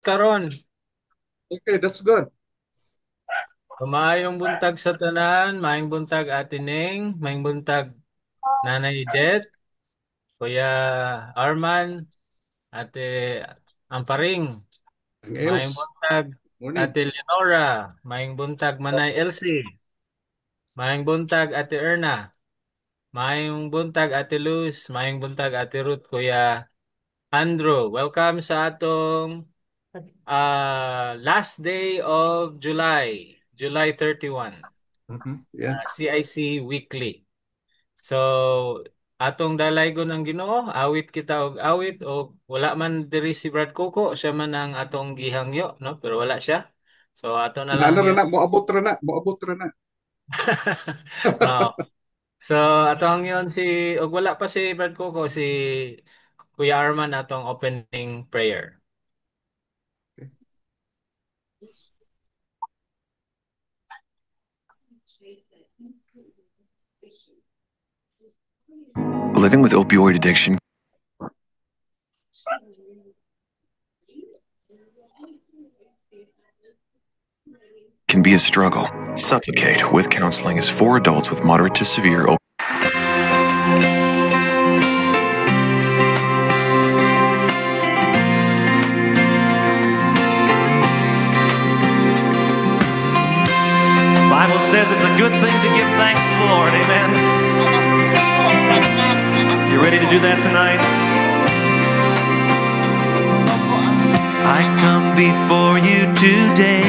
karon. Okay, that's good. Maayong buntag sa tanan, maayong buntag Ate Ning, maayong buntag Nanay Jet, Kuya Arman, Ate Amparing, Ang maayong Eos. buntag Morning. Ate Leonora, maayong buntag Manay Elsie, maayong buntag Ate Erna, maayong buntag Ate Luz, maayong buntag Ate Ruth, Kuya Andrew. Welcome sa atong last day of July, July 31. Yeah. CIC Weekly. So, atong dalaygon ang Ginoo, awit kita og awit o wala man diri si Brad Coco, siya man ang atong gihangyo, no? Pero wala siya. So, ato na lang Naana ra hangyo. na, moabot ra na, moabot ra na. Mao. So, atong yon si og wala pa si Brad Coco, si Kuya Arman atong opening prayer. Living with opioid addiction can be a struggle. Supplicate with Counseling is for adults with moderate to severe Bible says it's a good thing to give thanks to the Lord. Amen. You ready to do that tonight? I come before you today,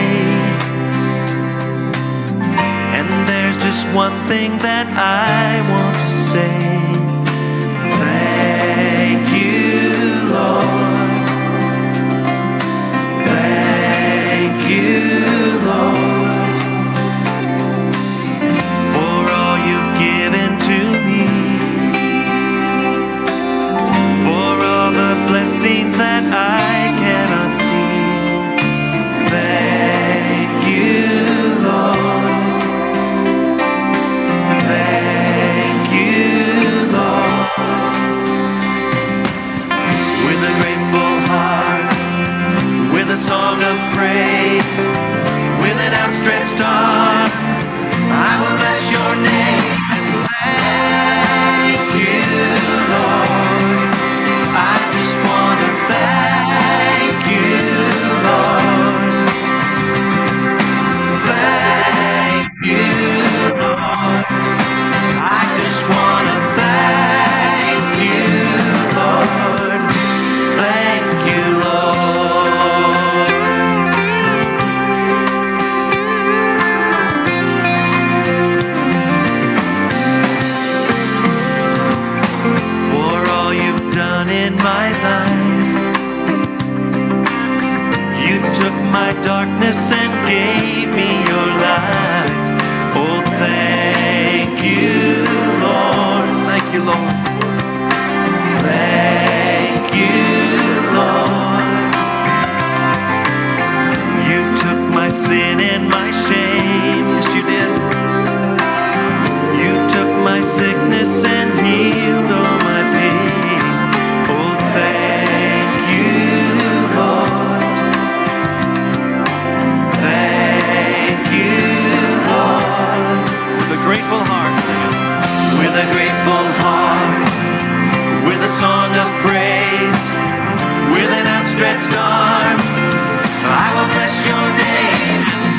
and there's just one thing that I want to say. Thank you, Lord. Thank you, Lord, for all you've given to me, for all the blessings that I cannot see. Thank you, Lord. Thank you, Lord. With a grateful heart, with a song of praise, with an outstretched arm, I will bless your name and thank you, Lord. I just want to thank you, Lord. Thank you, Lord. I just want to thank you, Lord. Thank you, Lord. For all you've done in my life, you took my darkness and gave me your light. Oh, thank you, Lord. Thank you, Lord. Thank you, Lord. You took my sin and my shame. Yes, you did. You took my sickness and healed all my pain. Oh, thank you, Lord. Thank you, Lord. With a grateful heart, sing it. With a grateful heart, with a song of praise, with an outstretched arm, I will bless your name and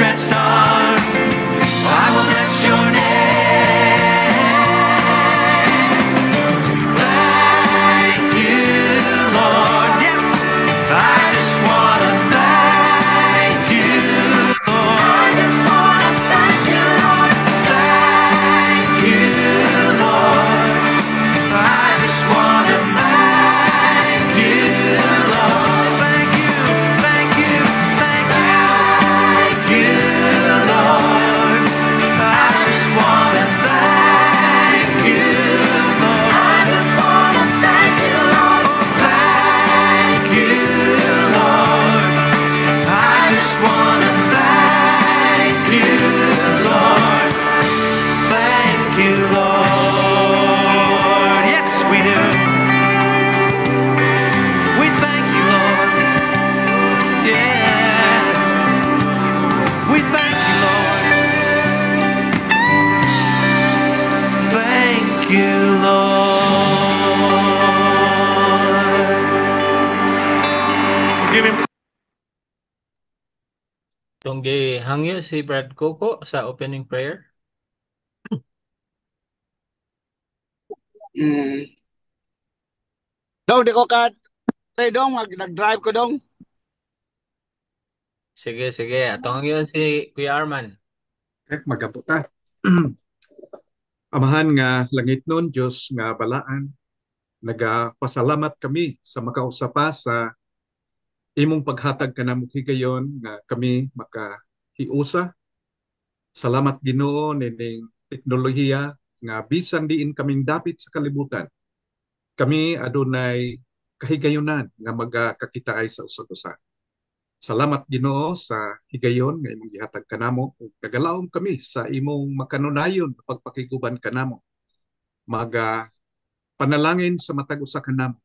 outstretched arm. I will bless your name. Thank you, Lord. Yes, I just want to thank you, Lord. I just want to thank you, Lord. Thank you, Lord. I just want to thank you, Lord. Thank you, thank you, thank you, thank you, Lord. I just want to thank you, Lord. I just want to thank you, Lord. Thank you, Lord. I just want to thank you, Lord. Thank you, Lord. Yes, we do. We thank you, Lord. Yeah. We thank you, Lord. Thank you, Lord. Give him. Itong gihangyo si Brad Coco sa opening prayer. Dong, di ko ka, dong, nag-drive ko dong. Sige, sige. Atong hangyo si Kuya Arman. Magabuta. Amahan nga langit nun, Diyos nga balaan, nagapasalamat kami sa makausapa sa imong paghatag ka namong higayon nga kami makahiusa. Salamat Ginoo nining teknolohiya nga bisan diin kaming dapit sa kalibutan. Kami adunay kahigayunan nga magakakitaay sa usag-usa. Salamat Ginoo sa higayon nga imong gihatag kanamo ug nagalaom kami sa imong makanunayon nga pagpakiguban kanamo. Maga panalangin sa matag usa kanamo.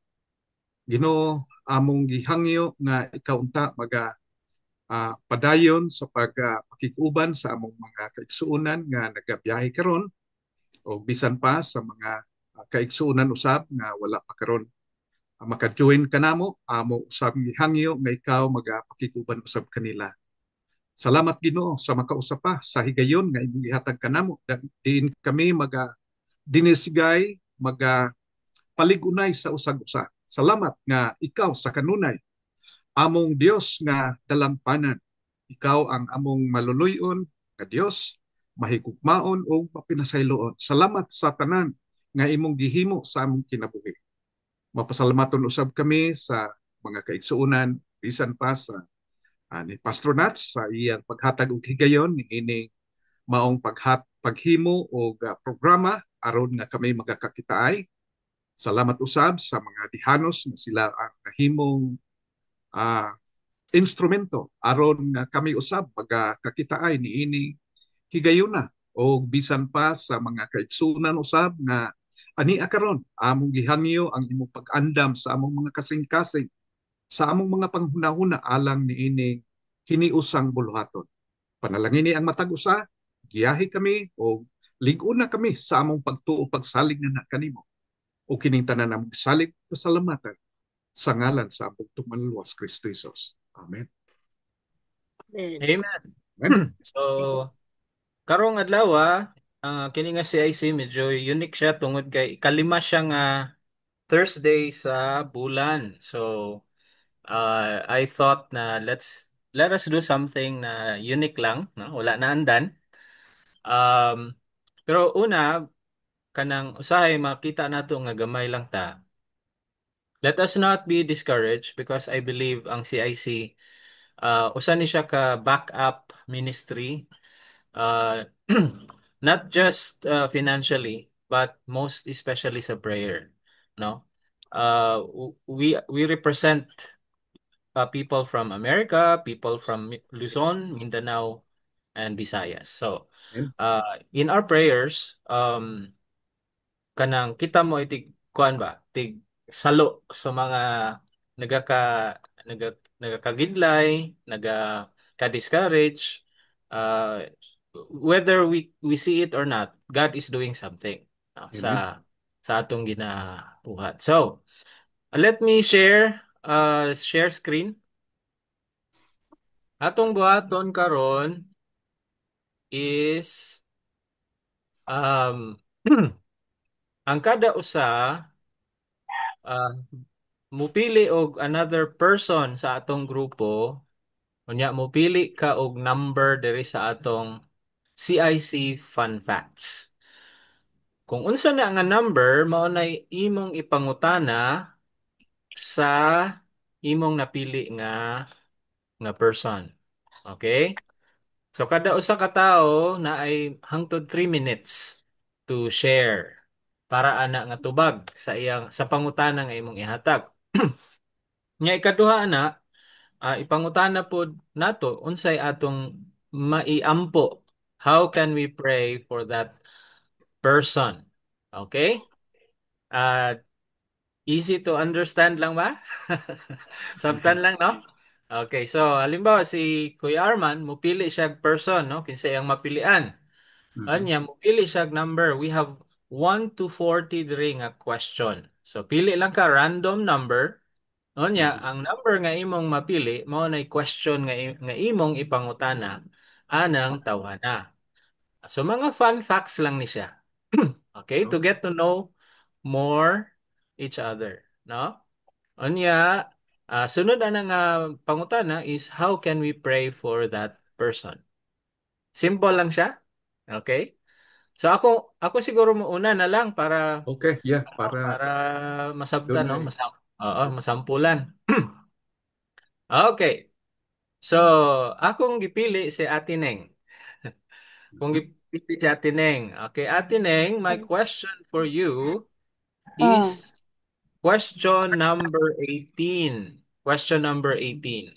Ginoo among gihangyo nga ikaw unta padayon sa pagpakiguban sa among mga kaigsuonan nga nagabiyahe karon o bisan pa sa mga kaigsuonan usab nga wala pa karon maka-join kanamo amo usab gihangyo nga ikaw magapakiguban usab kanila. Salamat Ginoo sa makausap pa sa higayon nga imong gihatag kanamo. Diin kami dinisgay paligunay sa usag-usa. Salamat nga ikaw sa kanunay among Dios nga dalampanan. Ikaw ang among maluluyon nga Dios, mahigugmaon o mapinasayloon. Salamat sa tanan nga imong gihimo sa among kinabuhi. Mapasalamaton usab kami sa mga kaigsuonan bisan pa sa ni Pastor Nats sa iyang paghatag og higayon ni ini maong paghimo og programa aron nga kami magakakitaay. Salamat usab sa mga dihanos nga sila ang nahimong ah, instrumento aron nga kami usab magakakitaay ni ini higayuna o bisan pa sa mga kaigsunan usab nga ani karon among gihangyo ang imong pag-andam sa among mga kasing-kasing sa among mga panghunahuna alang ni ini hiniusang buluhaton. Panalangin ni ang matag usa, giyahi kami o lig-una kami sa among pagtuo pagsalig na kanimo. O kining tanan among salig pasalamatan sa ngalan sa among tumanluwas Kristo Jesus. Amen. Amen. Amen. So, karong adlaw kini nga CIC medyo unique siya tungod kay kalima siya nga Thursday sa bulan. So, I thought na let us do something na unique lang, no? Wala na andan. Um, pero una kanang usahay makita nato nga gamay lang ta. Let us not be discouraged because I believe ang CIC usa ni siya ka backup ministry, uh, not just financially but most especially sa prayer, no? We represent people from America, people from Luzon, Mindanao, and Visayas. So, Amen. in our prayers, kanang kita mo itig kuan ba tig salo sa mga nagaka naga nagakagidlay nagaka-discourage, uh, whether we see it or not, God is doing something, sa Amen. atong ginabuhat. So let me share screen atong buhaton karon. is um ang kada usa uh, mupili og another person sa atong grupo, unya mupili ka og number diri sa atong CIC Fun Facts. Kung unsa na nga number, mao nay imong ipangutana sa imong napili nga person. Okay? So kada usa ka tawo na ay hangtod 3 minutes to share para ana nga tubag sa iyang sa pangutana nga imong ihatag. Nya ikaduha na, ipangutana pod nato unsay atong maiampo. How can we pray for that person? Okay? Uh, Easy to understand lang ba? Sabtan lang, no? Okay, so halimbawa si Kuya Arman, mupili siya person, no? Kinsa iyang mapilian. Mhm. Anya, mupili siya number. We have 1 to 40 diri nga question. So pili lang ka random number. Anya, Mhm. ang number nga imong mapili mao nay question nga imong ipangutana anang tawhana. So mga fun facts lang ni siya. Okay, to Okay. get to know more each other, no? Unya, sunod ana nga pangutana is how can we pray for that person? Simple lang siya. Okay? So ako siguro muna na lang para Okay, yeah, para para masabtan, no? dunay. Oo, masampulan. Okay. So, akong gipili si Ate Neng. Kung Mhm. gipili si Ate Neng. Okay, Ate Neng, my question for you Ah, is question number 18. Question number 18.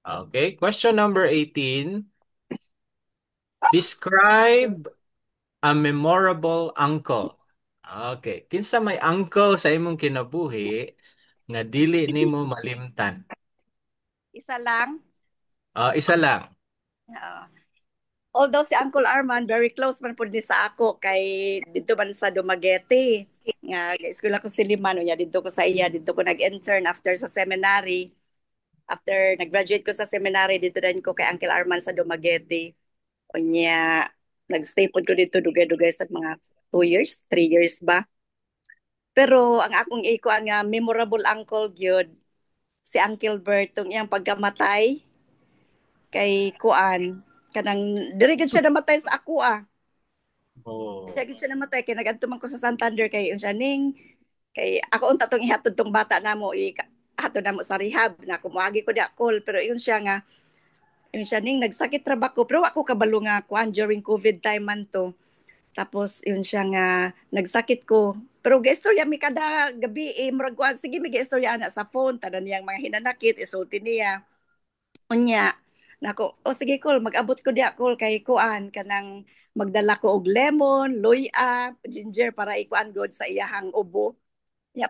Okay, question number 18. Describe a memorable uncle. Okay, kinsa may uncle sa imong kinabuhi nga dili nimo malimtan? isa lang. Isa lang. Ah, although si Uncle Arman, very close man po ni sa ako kay dito man sa Dumaguete. Nga, eskwela ko si Limano niya, dito ko sa iya, dito ko nag-intern after sa seminary. After nag-graduate ko sa seminary, dito din ko kay Uncle Arman sa Dumaguete. O niya, nag-stay po ko dito dugay-dugay sa mga 2 years, 3 years ba. Pero ang akong iko nga memorable uncle gyud si Uncle Bert tong iyang pagkamatay kay Kuan kanang diri gid siya namatay sa ako ah. Oh. Diri gid siya namatay kay nagadto man ko sa Santander kay unsa ning kay ako unta tong ihatod tong bata namo hatod namo sa rehab na kumuagi ko di call pero yun siya nga yun siya ning nagsakit ra ba ko pero ako kabalo nga kuan during COVID time man to. Tapos yun siya nga nagsakit ko. Pero gaistorya mi kada gabi murag kuan sige mi gaistorya ana sa phone tanan niyang mga hinanakit isulti niya. Unya, nako, o sige cool, mag-abot ko diya cool kay kuan kanang magdala ko og lemon, luya, ginger para ikuan god sa iyahang ubo. Ya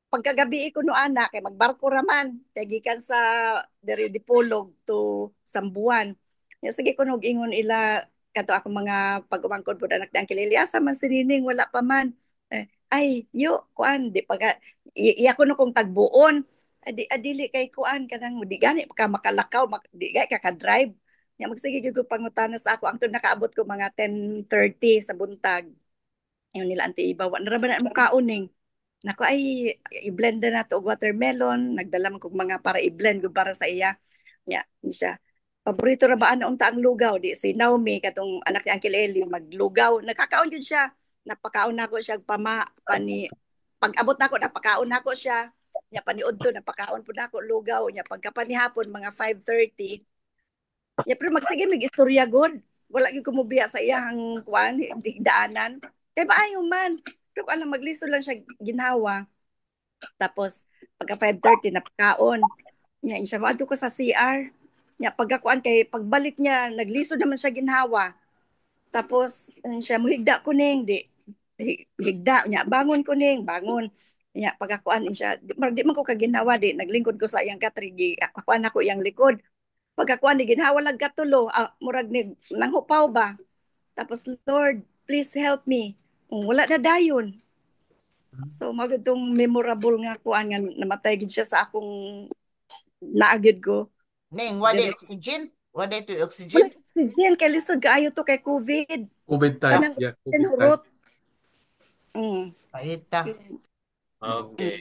pagkagabi ko no ana kay magbarko raman kay gikan sa diri Dipolog to Sambuan. Ya sige ko nog ingon ila kato ako mga pag-umangkod pud anak ang kililiasa man sinining wala pa man. Ay, yo kuan di pag iya ko no kung tagbuon adili kay kuan kanang di gani ka makalakaw di gani ka drive nya magsige gyud ko pangutana sa ako ang nakaabot ko mga 10:30 sa buntag yung nila anti ibawa na ra mo kauning nako ay i-blend na nato og watermelon nagdala man kog mga para i-blend ko para sa iya nya siya paborito ra ba ana unta ang lugaw di si Naomi katong anak ni Uncle Eli maglugaw nakakaon gyud siya napakaon nako siya pani pag-abot nako napakaon nako siya nya paniud to napakaon pud nako lugaw nya pagkapanihapon mga 5:30 nya pero magsige mig istorya god wala gyud ko mobiya sa iyang kuan daanan kay maayo man pero alam maglisto lang siya ginhawa tapos pagka 5:30 napakaon nya insya maadto ko sa CR nya pagkakuan kay pagbalik niya nagliso naman siya ginhawa tapos siya muhigda ko ning di higda nya bangon ko ning bangon nya pagkakuan siya di man ko kaginawa di naglingkod ko sa iyang katrigi akuan ako iyang likod pagkakuan ni ginhawa lag katulo murag ni nanghupaw ba tapos Lord please help me wala na dayon so magudtong memorable nga kuan nga namatay gid siya sa akong naagid ko Ning, wala dire oxygen? Wala to wala oxygen? Oxygen kay lisod kaayo to kay COVID. COVID time. Kanang Yeah, oxygen COVID time. hurot. Mm. Paita. Okay.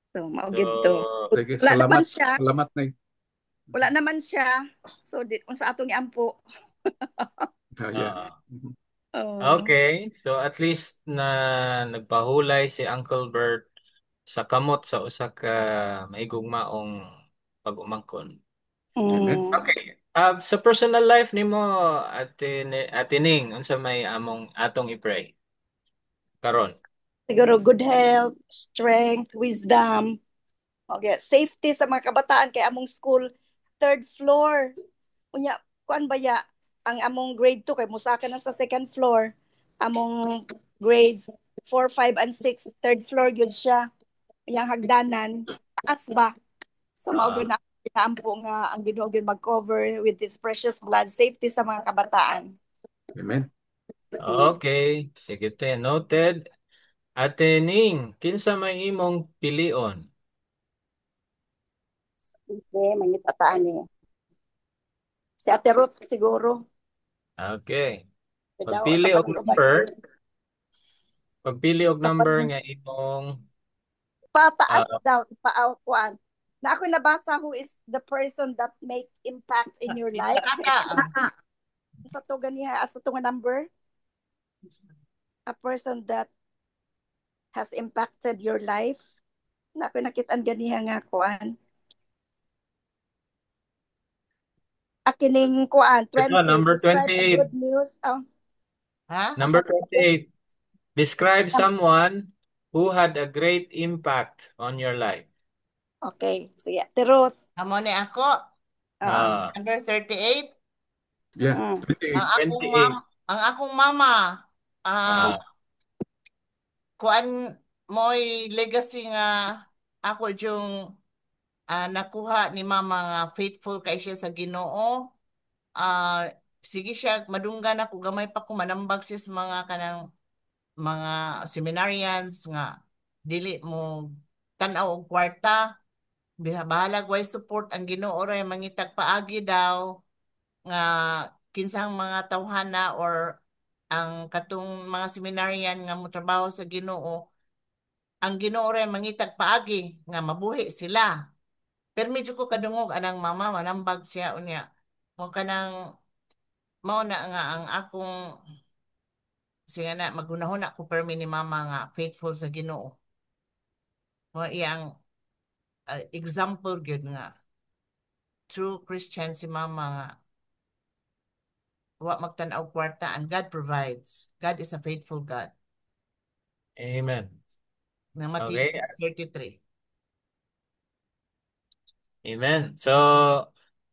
So mao So, gid to. Sige, Wala naman salamat. siya. Salamat na. Wala naman siya. So di kung sa atong iampo. Yeah. ah, Oh. okay. So, at least na nagpahulay si Uncle Bert sa kamot sa usa ka mahigugmaong pag-umangkon. Amen. Mm. Okay. Sa personal life nimo Ate Ning, unsa may atong i-pray karon? Siguro good health, strength, wisdom. Okay, safety sa mga kabataan kay among school third floor. Unya, kuan ba ya ang among grade 2 kay musaka na sa second floor. Among grades 4, 5 and 6 third floor gyud siya. Yang hagdanan taas ba. So mao gyud Ah, na inaampo nga ang Ginoo gyud mag-cover with this precious blood safety sa mga kabataan. Amen. okay. Sige te, noted. Ate Ning, kinsa may imong pilion? Okay, mangitataan niya. Si Ate Ruth siguro. Okay. Daw sa pag-uban. Pagpili og number nga imong Pataas ah, daw, paakuan. Na ako nabasa who is the person that make impact in your life. Kaka. Sa to ganiha, sa to nga number, a person that has impacted your life. Na ako nakitaan ganiha nga kuan. Akining kuan, ito, 20, number describe a 28. good news. Oh, Ha? Number asa 28. Describe someone who had a great impact on your life. okay, sige, Ate Ruth. Amo ni ako. Ah, Number 38. Yeah, Mm. 28. Ang akong mama ah, kuan mo'y legacy nga ako yung nakuha ni mama nga faithful kay siya sa Ginoo. Sige siya madunggan ako gamay pa ko manambag siya sa mga kanang mga seminarians nga dili mo tan-aw og kwarta. Bahalag way support ang Ginoo ray mangitag paagi daw nga kinsang mga tawhana or ang katong mga seminaryan nga motrabaho sa Ginoo ang Ginoo ray mangitag paagi nga mabuhi sila. Pero medyo ko kadungog anang mama manambag siya unya. Mo kanang mao na nga ang akong siya na magunahon ako permi ni mama nga faithful sa Ginoo. Mo iyang example gyud nga true Christian si mama nga wa magtan-aw kwarta and God provides. God is a faithful God. amen. Nga Matthew Okay. 6:33. Amen. So,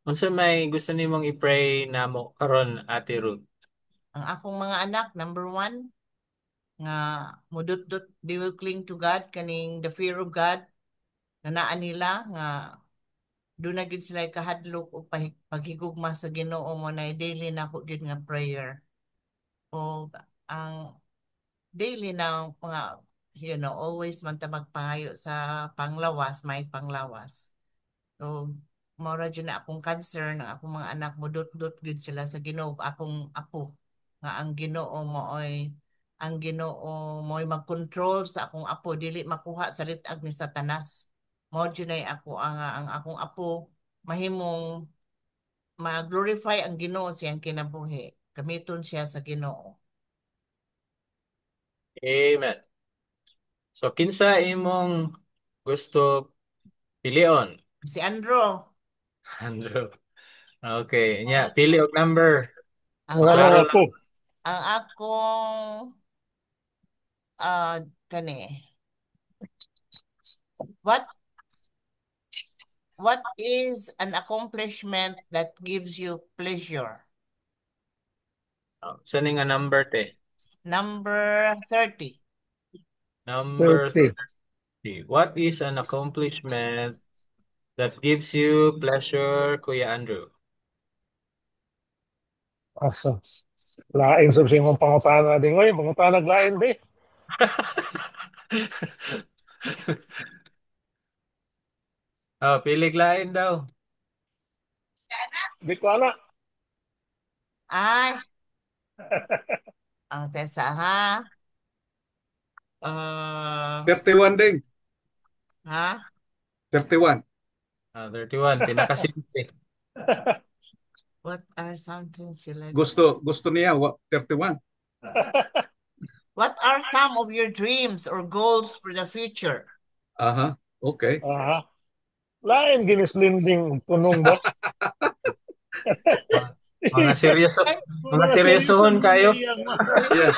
unsa may gusto nimong i-pray namo karon Ate Ruth? Ang akong mga anak, number one, nga mudot-dot, they will cling to God, kaning the fear of God, na naa nila, nga doon na gid sila kahadlok o paghigugma sa Ginoo mo na daily na ko gid nga prayer. O ang daily na mga, always man ta magpangayo sa panglawas, may panglawas. So, maura dyan na akong concern, ang akong mga anak mo, dot-dot gud sila sa Ginoo, akong apo, nga ang Ginoo mo ang Ginoo mo'y mag-control sa akong apo, dili makuha sa litag ni Satanas. Mao dyan ay ako, ang akong apo, mahimong ma-glorify ang Ginoo siyang kinabuhi. Gamiton siya sa Ginoo. Amen. So, kinsa imong gusto pilion? Si Andrew, Andrew. Okay. Nya, pili og number. ang, Wala Klaro na lang. ako. ang akong, kani, what What is an accomplishment that gives you pleasure? Sa nga number te? Number 30. Number 30. 30. What is an accomplishment that gives you pleasure, Kuya Andrew? Asa. Lain sa imong pangutana din. Oy, pangutana lain di. Oh, pilig lain daw. Di ko ana. Ay, ang tensa ha. Uh, 31 ding. ha? 31. 31, pinakasimple. What are some things you like? Gusto niya 31. What are some of your dreams or goals for the future? Aha. Okay. Aha. Lain ginislinding tunong ba? Mga, mga seryoso, Ay, mga Mga seryoso seryosohon din kayo. iyang Yeah.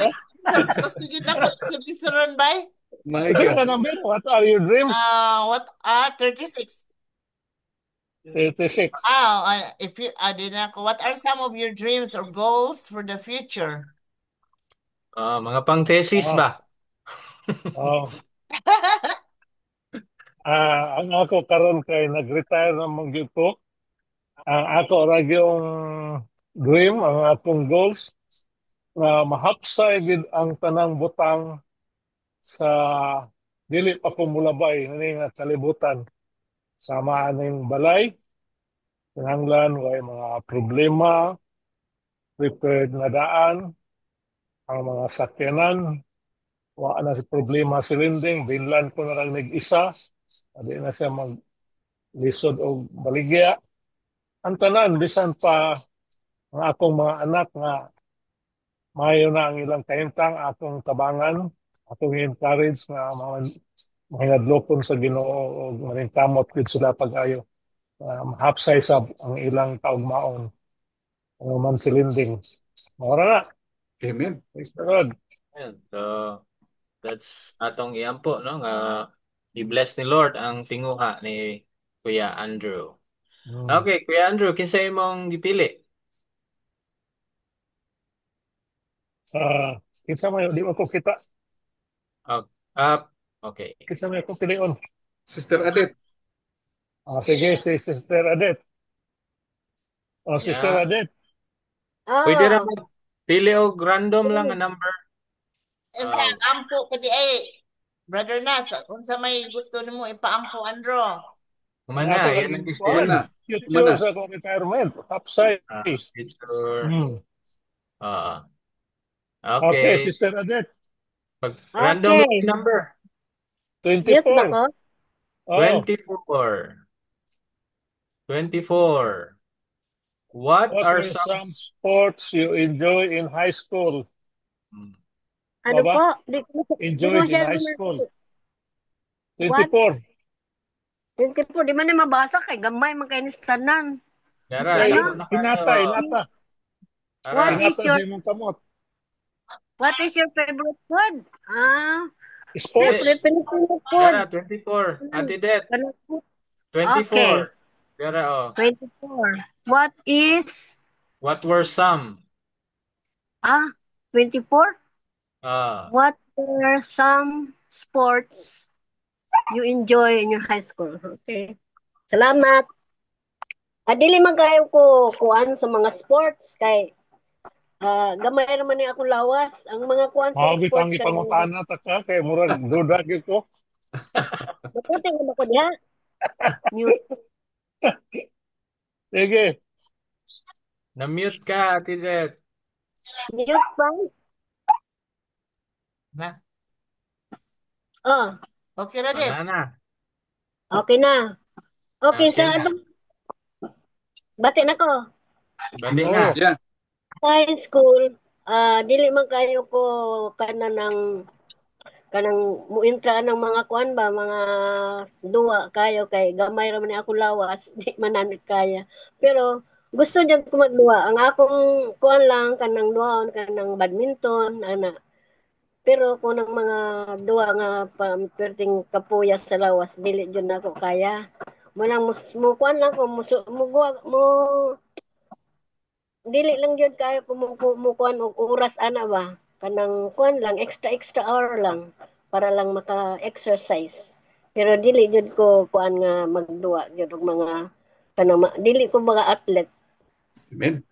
gusto nyo na ko sa ron ba? My Sige God. na number, what are your dreams? What are 36? 36. If you din ako, what are some of your dreams or goals for the future? Mga pang-thesis Ah, ba? oh. Ang ako karon kay nag-retire na mong ko. Ang ako ra yung dream, ang akong goals na mahapsay gid ang tanang butang sa dili pa ko mulabay ni nga kalibutan. Sama aning balay, kinahanglan way mga problema, prepared na daan, ang mga sakyanan, wa na si problema si Linding, binlan ko na lang nag-isa, di na siya maglisod o baligya. Ang tanan, bisan pa ang akong mga anak nga mayo na ang ilang kahintang akong tabangan, akong encourage na mga mahingadlokon sa Ginoo o maningkamot gid sila pag-ayo. Mahapsay sab ang ilang kaugmaon. Ano man si Linding. Mora na. Amen. Praise the Lord. Ayan. So, that's atong iampo, no? Nga i-bless ni Lord ang tinguha ni Kuya Andrew. Hmm. Okay, Kuya Andrew, kinsa imong gipili? Kinsa may di mo ko kita. Oh, up. Okay. Kinsa may ko pilion. Sister Adet. Sige, si Sister Adet. Sister Yeah. Adet. Pwede ra Oh, mag pili og random lang nga number. Sa Ah, ampo pwede Brother Nas, unsa may gusto nimo ipaampo Andro? Ang kumana, ako yan ang lagi Kumana. kuan. decision. Future sa akong retirement. Upside. Picture. Hmm. Ah, Okay, okay. Sister Adet. Pag random lang okay. yung number. Mute ba 24. ko? Oh, 24. 24. What what are were some some sports you enjoy in high school? Hmm. Ano Baba? po? Di ko Enjoyed in siya high naman. school. What? 24. 24, di man na mabasa kay gamay man kay ni tanan. Yara, Kay dako Ano? na hinata, kayo. hinata. What Ara, is Hinata your sa imong kamot. favorite food? dili. Sports. Siyempre Filipino food. Yara, 24. Ate Det, Ano po? Okay, 24. Yara, oh. 24. What is What were some? 24? Ah, What were some sports you enjoy in your high school? Okay. Salamat. Dili man kayo ko kuan sa mga sports kay gamay naman ni akong lawas. Ang mga kuan sa Mawag sports ang kanang ipangutana ta ka kay murag duda gyud ko. maputi mo ko diha. Mute. Sige. na-mute ka, Ate Det. Mute pa. Na. Oh, Okay ra dit. Wala na. okay na. Okay, Okay sa na. atong bati na ko. Bati Oo. na. Yeah. High school, dili man kayo ko kanang muintra ng mga kuan ba, mga duwa kayo kay gamay ra man ni akong lawas, di man namit kaya. Pero gusto jud ko magduwa. Ang akong kuan lang kanang duwaon kanang badminton ana. Pero kung ang mga duwa nga perting kapuya sa lawas dili jud nako kaya. Mo lang mo kuan lang ko mo dili lang jud kayo kumukuan og oras ana ba kanang kuan lang extra hour lang para lang maka-exercise pero dili jud ko kuan nga magduwa jud og mga kanang dili ko mga athlete Amen.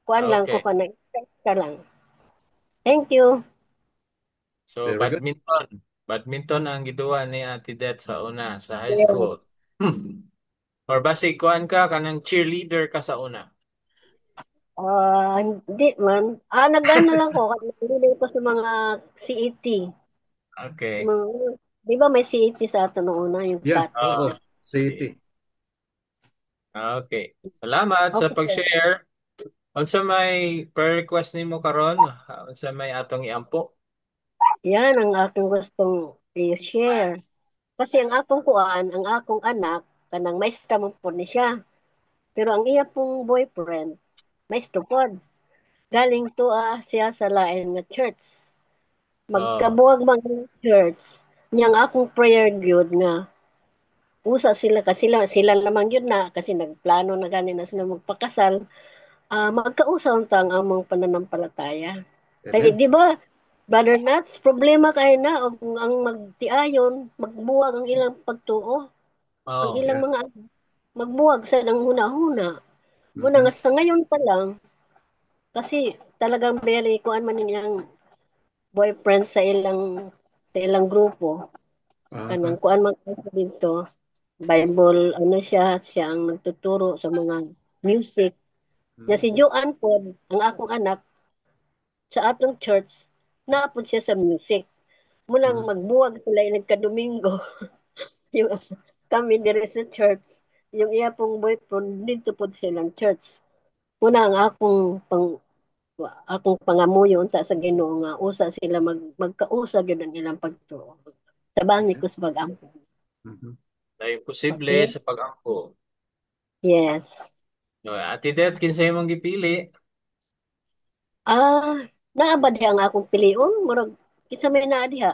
kuan lang ko Okay. kanang extra lang. Thank you. So, Very good. badminton. Badminton ang giduwa ni Ate Det sa una, sa high school. Or basic kuan ka, kanang cheerleader ka sa una. Hindi man. Nag-ano lang ko, nag ko sa mga CET. Okay. Mga, di ba may CET sa ato noong una, yung Yeah, CAT? oo. Sige. City. Okay. Salamat sa Okay. pag-share. Unsa may prayer request nimo karon? Unsa may atong iampo? Yan ang aking gustong i-share. Kasi ang akong kuan, ang akong anak, kanang maestra mo po ni siya. Pero ang iya pong boyfriend, maestro pod. Galing to siya sa lain nga church. Oh. Magkabuwag mga church. Niyang akong prayer gyud nga usa sila kasi sila lamang yun na kasi nagplano na gani na sila magpakasal. Magkausa untang among pananampalataya. Kaya Amen. di ba, Brother Nats, problema kayo na og ang magtiayon, magbuwag ang ilang pagtuo, ang Oh. ilang Yeah. mga magbuwag sa ilang huna-huna. Muna Mhm. nga sa ngayon pa lang, kasi talagang very kuan man niyang boyfriend sa ilang grupo. Aha. Kanang kuan man kasi dito, Bible, ano siya ang nagtuturo sa mga music. Na si Mhm. Joanne po, ang akong anak, sa atong church, naapod siya sa music. Munang Mhm. magbuwag sila yung nagka-Domingo, yung kami dire sa church, yung iya pong boyfriend, dito po silang church. Muna ang akong pangamuyo unta sa Ginoo nga usa sila magkausa gyud ang ilang pagtuo. Tabangi Amen. ko sa pag-ampo. Mhm. Dahil posible Okay? sa pag-ampo. Yes. No, Ate Det, kinsa imong gipili? Ah, Naabad diha ang akong pilion, murag kinsa may naa diha.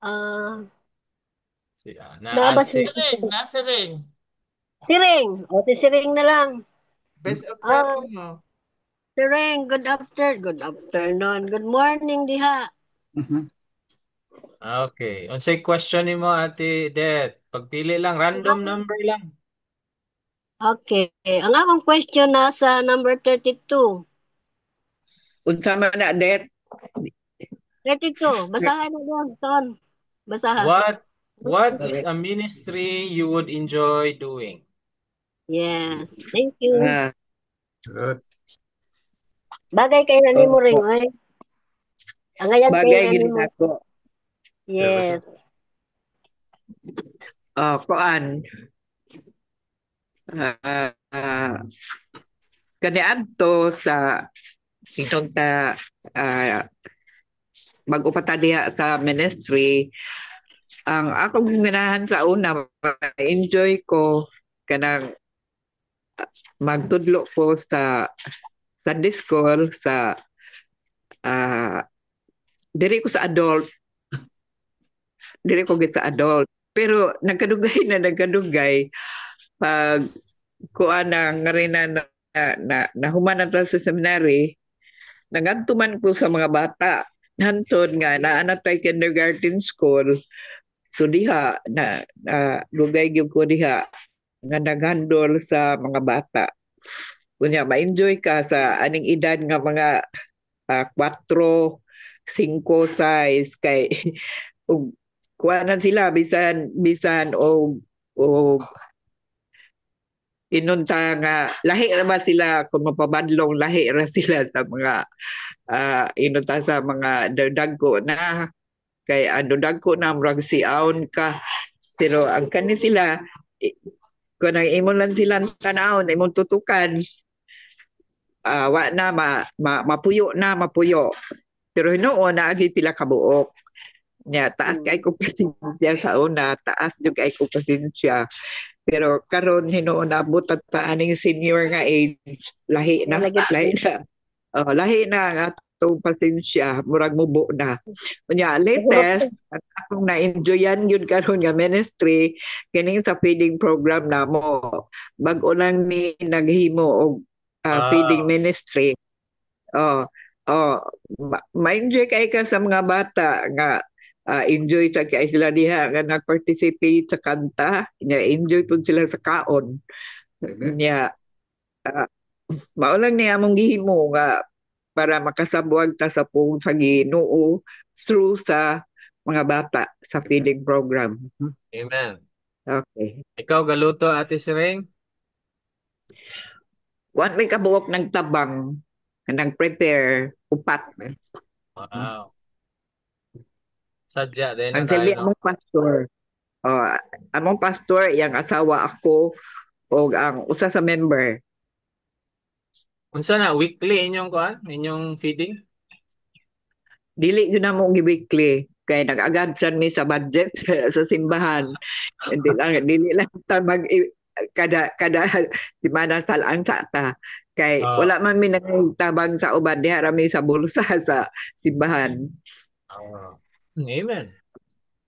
Ah, Naa Naabad si sila Siring, nasiring. Siring. O si Siring na lang. Best of friend Ah, mo. Siring, good afternoon, good morning diha. Mhm. Okay. Unsay question nimo Ate Det? Pagpili lang random number lang. Okay, ang akong question nasa number 32. Unsa man na det? 32, basahan na lang, Ton. Basahan. What is a ministry you would enjoy doing? Yes, thank you. Ah, Good. Bagay kay na nimo ring, opo. oy. Angayan kay Bagay na gid nimo. ako. Talaga. Yes. Kuan. Ah, kaniadto sa itong ah, mag-upata diha sa ministry, ang akong ganahan sa una, enjoy ko kanang magtudlo ko sa Sunday school sa ah, diri ko sa adult, diri ko gid sa adult. Pero nagkadugay pag kuan na nga rin nahuman na ta sa seminary, nagadto man ko sa mga bata. Hantod nga naa tay kindergarten school. So diha lugay gyud ko diha nga naghandol sa mga bata. Kunya ma-enjoy ka sa aning edad nga mga 4, 5 size kay ug kuanan sila bisan og inunta nga lahi ra ba sila kung mapabadlong lahi ra sila sa mga inunta sa mga dagko na kay ano dagko na murag siaon ka pero ang kani sila kung ang imo lang silang tanawon imong tutukan wa na mapuyo na mapuyo pero hinuon na agi pila ka buok nya taas kay ko pasensya sa una taas jud kay ko pasensya pero karon hinuon abot at aning senior nga age lahi na Lagi lahi na lahi na ang atong pasensya murag mubo na unya siguro latest ang akong na-enjoyan yun karon nga ministry kining sa feeding program namo bag-o lang ni naghimo og feeding Wow. ministry. Oh, oh, ma-enjoy kay ka sa mga bata nga enjoy sa kay sila diha nga nag-participate sa kanta, nga enjoy pud sila sa kaon. Amen. Nya mao lang ni among gihimo nga para makasabuag ta sa pung sa Ginoo through sa mga bata sa Amen. feeding program. Mhm. Amen. Okay. Ikaw galuto Ate Siring? Kuan may kabuok ng tabang nang prepare upat. Wow. Sadya din na Ang kayo, silbi no? among pastor. Oh, among pastor yang asawa ako o ang usa sa member. Unsa na, weekly inyong kuan? Inyong feeding? Dili yun na mo gi-weekly kay nag-agad sad mi sa budget sa simbahan. Dili lang ta mag kada semana salaan sa ta kay Oh. wala man mi nagtabang sa uban diha ra mi sa bulsa sa simbahan. Oh. Amen.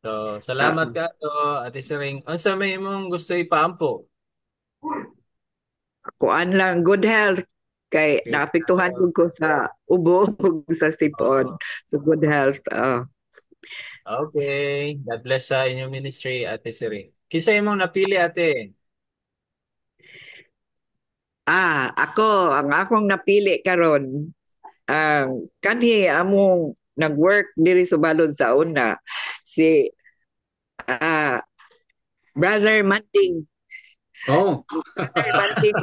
So, Ah, salamat ka to, Ate Siring. Unsa may imong gusto ipaampo? kuan lang good health kay Okay. naapektuhan jud ko sa ubo ug sa sipon. Oh. So good health. Okay. God bless sa inyong ministry, Ate Siring. Kisa imong napili, Ate? Ako ang akong napili karon kanhi among nag-work diri sa balod sa una si ah, Brother Manting. Oh. Brother Manting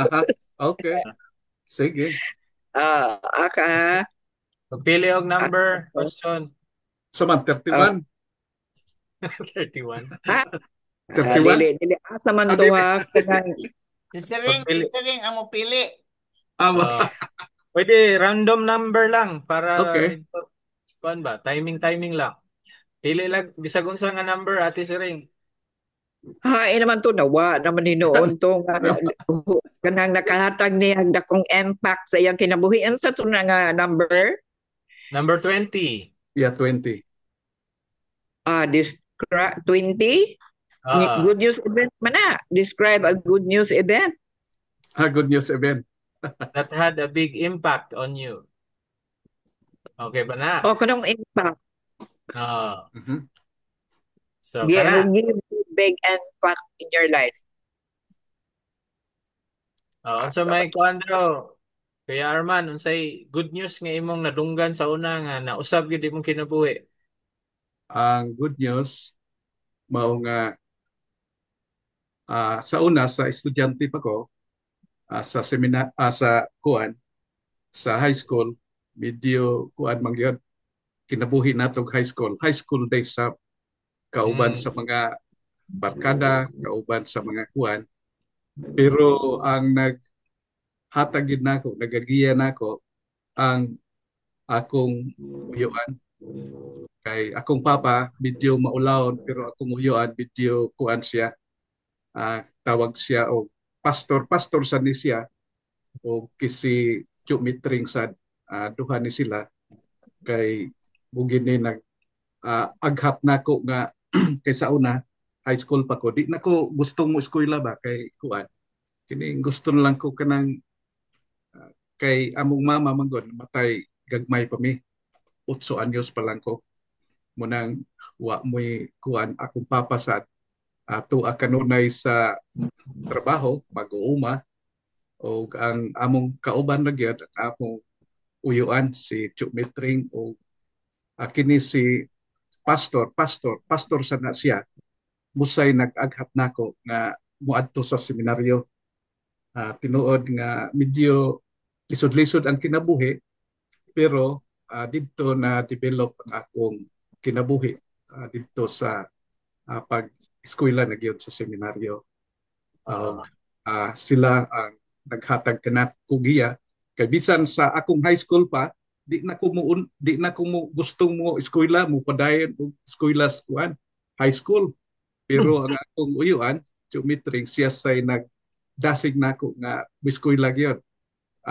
Aha. Okay. Sige. aka Pagpili og number, question. Saman, 31. 31. 31? dili asa man to Dili. ha kanang Si Siring, Pagpili. amo pili. Oh. Pwede random number lang para Okay. kuan ba? Timing lang. Pili lang bisag unsa nga number, Ate Siring. naman to nawa naman hinuon to nga kanang nakahatag niya ang dakong impact sa iyang kinabuhi. Ano sa to na nga number? Number 20. Yeah, 20. This 20? Good news event man na. Describe a good news event. Good news event. That had a big impact on you. Okay ba na? Kanong impact. Mhm. So, Yeah, kana. who give big impact in your life. So may kuan daw. Kuya Arman, unsay good news nga imong nadunggan sa una nga nausab gyud imong kinabuhi? Ang good news, mao nga sa una, sa estudyante pa ko, sa sa kuan, sa high school, medyo kuan mangyod kinabuhi natog high school. High school days sa kauban sa mga barkada, kauban sa mga kuan. Pero ang naghatag gid nako, nagagiya nako ang akong uyuan. Kay akong papa medyo maulawon pero akong uyuan medyo kuan siya. Tawag siya o pastor sa ni siya o kisi chumitring sa duha ni sila kay bugin ni nag aghat nako nga kay sa una high school pa ko di nako gustong mo eskwela ba kay kuan kini gusto na lang ko kanang kay among mama manggon matay gagmay pa mi 8 anyos pa lang ko munang wa mo'y kuan akong papa sa tuwa kanunay sa trabaho mag-uuma o ang among kauban na gyud ang among uyuan si Chumitring o kini si pastor sa na siya musay nag-aghat nako nga muadto sa seminaryo. Tinuod nga medyo lisod-lisod ang kinabuhi pero didto na develop ang akong kinabuhi didto sa pag-eskwela na gyud sa seminaryo. Sila ang naghatag kanat kugiya kay bisan sa akong high school pa di na ko mo gustong mo eskwela mo padayon og eskwela kuan high school pero ang akong uyuan Chumitring siya say nagdasig nako nga eskwela gyud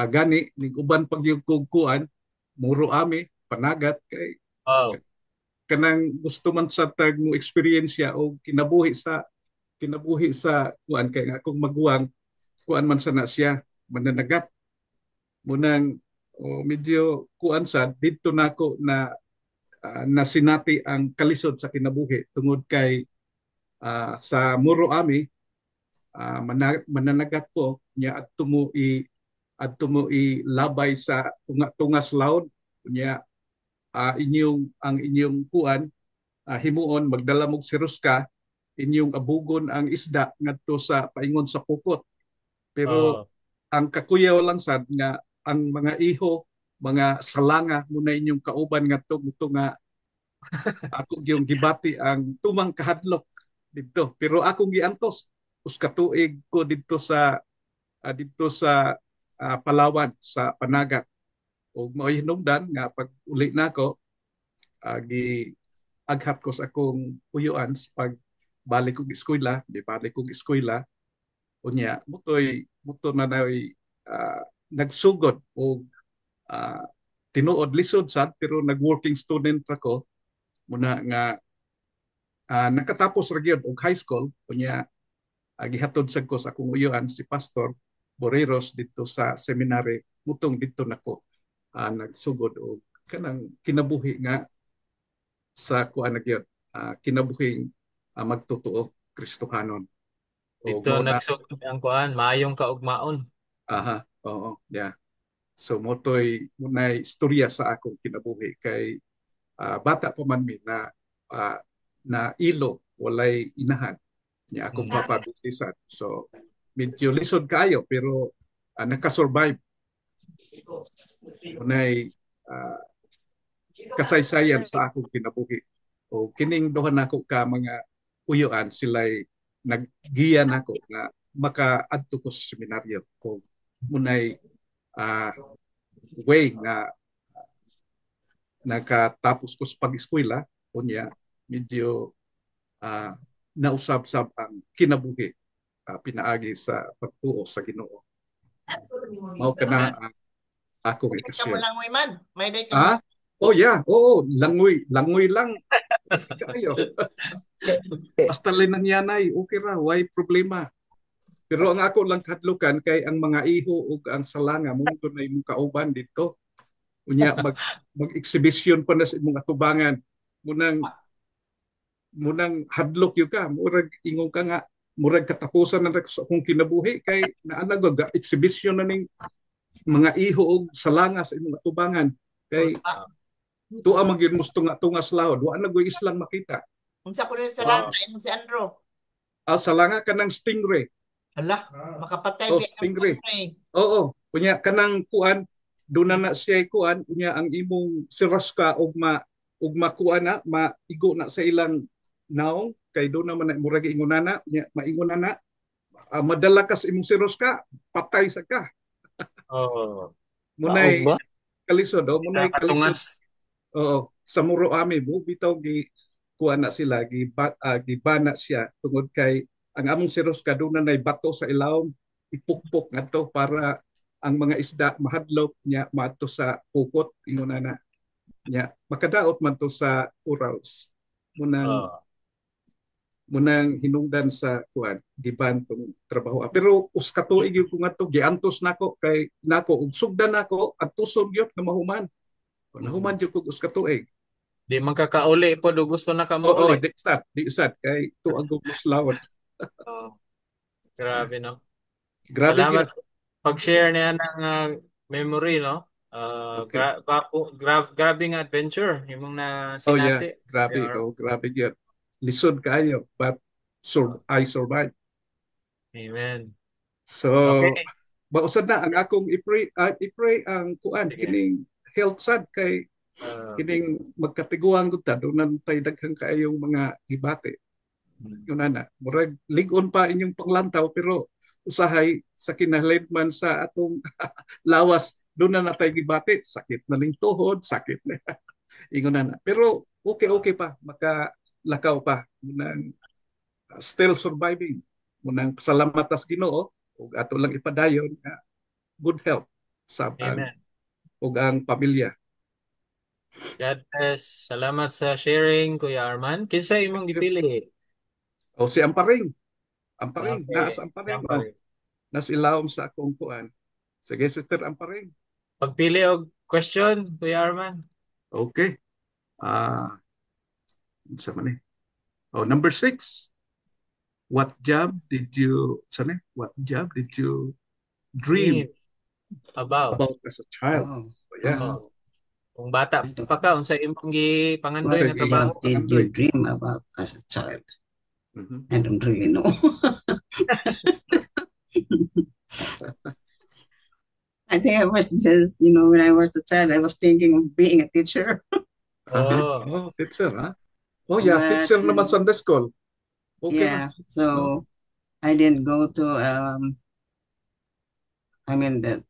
gani ning uban pag yung kuan muro ami panagat kay kanang gusto man sa tag mo eksperyensya o kinabuhi sa kuan kay nga akong maguwang kuan man sana siya mananagat munang medyo kuan sa didto nako na nasinati ang kalisod sa kinabuhi tungod kay sa muro ami mananagat ko nya adto mo ilabay sa tungas laod nya ang inyong kuan himuon magdala mog siruska inyong abugon ang isda ngadto sa paingon sa pukot pero ang kakuyaw lang sad nga ang mga iho, mga salanga muna inyong kauban nga to nga ako yung gibati ang tumang kahadlok dito. Pero akong giantos us katuig ko dito sa Palawan sa Panagat. O mao'y hinungdan nga pag uli nako gi aghat ko sa akong uyuan sa pag balik kong eskwela, di balik kong eskwela unya muto na nay nagsugod o tinuod lisod sad pero nag-working student ako muna nga nakatapos ra gyud og high school unya gihatod sad ko sa akong uyuan si Pastor Boreros dito sa seminary mutong dito nako nagsugod og kanang kinabuhi nga sa kuan na gyud kinabuhing magtotoo Kristohanon o Dito mao na nagsugod ang kuan, maayong kaugmaon. aha oo yeah so motoy munay istorya sa akong kinabuhi kay bata pa man mi na ilo walay inahan niya akong papabisisan so medyo lisod kayo pero nakasurvive munay kasaysayan sa akong kinabuhi o kining duha nako ka mga uyuan sila'y naggiya nako na makaadto ko sa seminaryo o munay way nga nakatapos ko sa pag-eskwela unya medyo nausab-sab ang kinabuhi pinaagi sa pagtuo sa Ginoo mao kana akong May ka mo ekasyon lang man. May day ka mo. oh yeah oo langoy lang kayo basta linan yanay okay ra why problema pero ang ako lang kadlukan kay ang mga iho ug ang salanga mo na imong kauban dito unya mag-exhibition pa na sa imong atubangan munang hadlok yung ka murag ingong ka nga murag katapusan na sa akong kinabuhi kay naanagog exhibition na ning mga iho ug salanga sa imong atubangan kay tuwa magyud mo tunga sa lahod wa na goy islang makita Unsa ko rin sa lang kay si Andrew. salanga kanang stingray Ala, makapatay Oh, biya ang stingray. stingray. oo kunya kanang kuan doon na siya kuan unya ang imong siraska ug makuan na maigo na sa ilang naong kay doon naman na murag ingonana unya maingonana madala ka sa imong siraska patay sa ka Oh, munay Ba? kalisod munay kalisod nakatungas. oo sa muro ami mo bitaw gi kuan na sila gibana siya tungod kay ang among siraska doon na bato sa ilawom ipukpok ngadto para ang mga isda mahadlok nya maadto sa pukot ingonana nya makadaot man to sa corals munang Oh, hinungdan sa kuan giban tong trabaho pero us katuig gyud ko ngadto giantos nako kay nako ug sugdan nako at tuson gyud na mahuman nahuman gyud ko us katuig di man kakauli po do gusto na ka mo oo uli. di sad kay tuag og muslawon Oh, grabe no. grabe Salamat gyud sa pag-share niya ng memory no. okay Grabe nga adventure yung na oh yeah sinati. grabe gyud lisod kayo but I survived Amen. so Okay. mausad na ang akong i-pray ang kuan Sige. kining health sad kay kining magkatiguang gud ta doon tay daghang kaayong mga gibate yun na murag ligon pa inyong panglantaw pero usahay sa kinahanglan sa atong lawas doon na natay gibate sakit na ning tuhod sakit na ingon na pero okay pa makalakaw pa munang still surviving munang salamat sa Ginoo ug ato lang ipadayon nga good health sa Amen. ug ang pamilya. God bless. Salamat sa sharing, Kuya Arman. Kinsa imong gipili? O si Amparing naas Okay. Amparing Ampare. nas ilawom sa akong kuan sige Sister Amparing Pagpili og question, Kuya Arman. okay sa man number 6 what job did you dream Dream about. as a child yeah Oh. Kung bata pa ka, unsa imong gipangandoy nga Sige. trabaho? What did you dream about as a child? Mhm. I don't really know. I think I was just, when I was a child, I was thinking of being a teacher. Oh, Oh, teacher, ha? Oh, yeah, But, teacher naman Sunday school. Okay na. yeah, No? so I didn't go to, the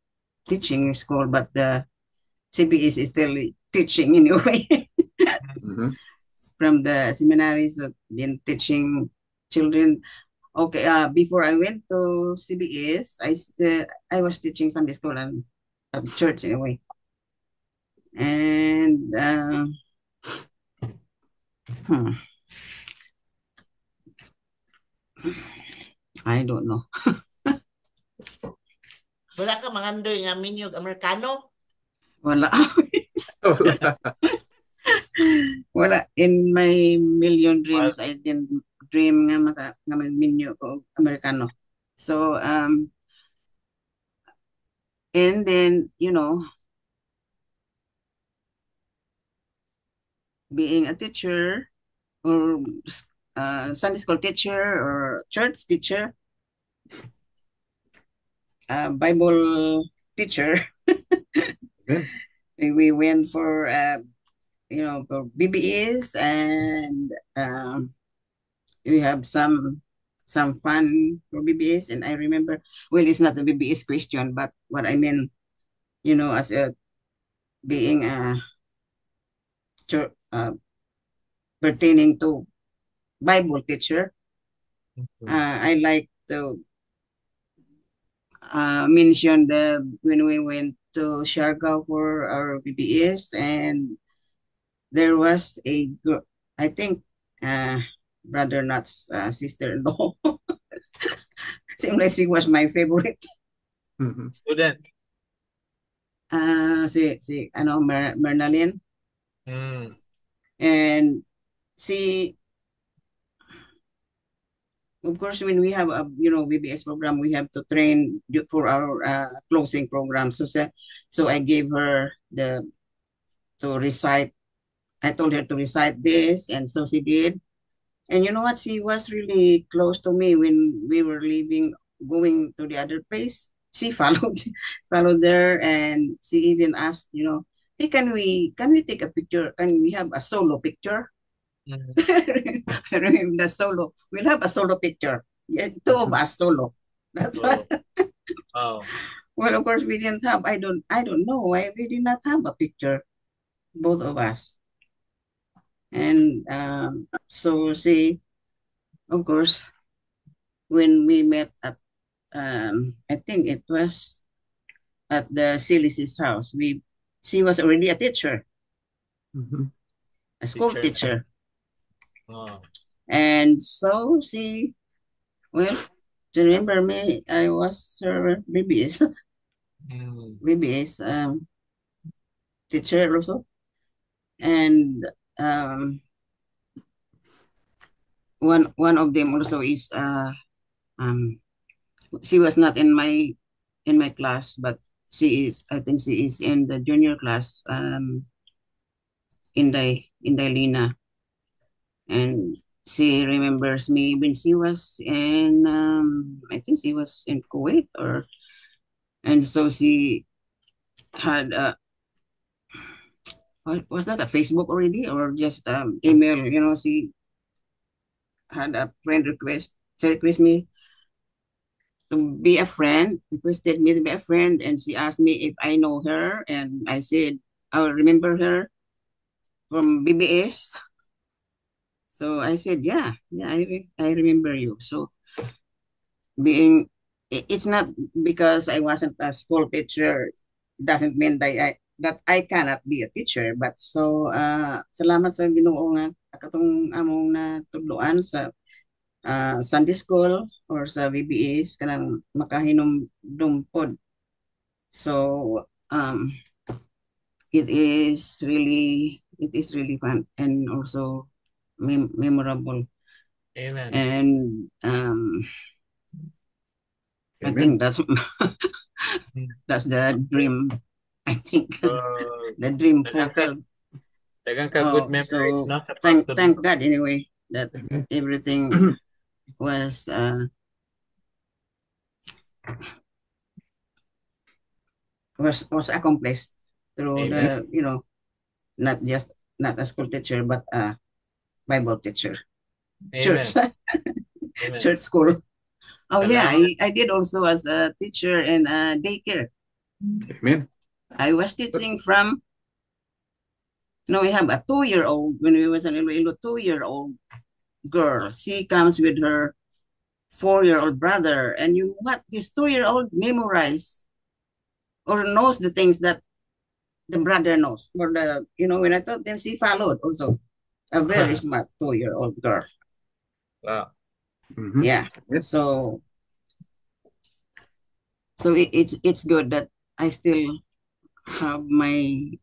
teaching school, but the CBS is still teaching anyway. Mhm. From the seminaries, so been teaching children. Okay, before I went to CBS, I was teaching Sunday school and at church anyway. And hmm, I don't know. Wala ka mangandoy nga minyog Amerikano? Wala. Wala. Wala. In my million well, dreams, I didn't dream nga mag-menu ko Amerikano. So, and then, being a teacher or Sunday school teacher or church teacher, Bible teacher, Amen. we went for, for BBS, and we have some fun for BBS. And I remember, well, it's not a BBS question, but what I mean, as a being a church, pertaining to Bible teacher, I like to mention when we went to Siargao for our BBS, and there was I think, brother Nat's sister-in-law. Seemed like she was my favorite. Mhm. student. Si Mernalyn. Mm. And she, of course, when we have a BBS program, we have to train for our closing program. So I gave her to recite. I told her to recite this, and so she did. And you know what? She was really close to me when we were leaving, going to the other place. She followed, followed there, and she even asked, hey, can we take a picture? Can we have a solo picture? Mm. I remember the solo. We'll have a solo picture. Yeah, two of us solo. That's Oh, what. wow. Well, of course, we didn't have. I don't know why we did not have a picture, both of us. And so she, of course, when we met at, I think it was at the Silis's house. She was already a teacher, Mhm. a school Teacher. teacher, Oh. and so she, well, to remember me, I was her BBS, Mm. BBS teacher also, and one of them also is um, she was not in my class, but I think she is in the junior class, Inday Lina, and she remembers me when she was in, I think she was in Kuwait, and so she had was that a Facebook already or just email? She had a friend request. She requested me to be a friend, requested me to be a friend, and she asked me if I know her, and I said I will remember her from BBS. So I said, yeah, I remember you. So it's not because I wasn't a school teacher doesn't mean that I cannot be a teacher. But so salamat sa Ginoo nga katong among natudloan sa Sunday school or sa VBS kanang makahinumdum pod. So it is really fun and also memorable. Amen. And I Amen. think that's Mm. that's the dream. I think So, the dream daghang ka, fulfilled. daghang ka good Oh, memories, so no? Sa thank pagtudlo. God anyway that Amen. everything was was accomplished through Amen. the not a school teacher but a Bible teacher, church, Amen. Amen. church school. Oh yeah, Salamat. I did also as a teacher in a daycare. Amen. I was teaching from, we have a 2-year-old. When we was in Iloilo, 2-year-old girl. She comes with her 4-year-old brother. And you know what? This 2-year-old memorized or knows the things that the brother knows. Or when I taught them, she followed also. A very smart 2-year-old girl. Wow. Mhm. Yeah. Yes. So it's good that I still have my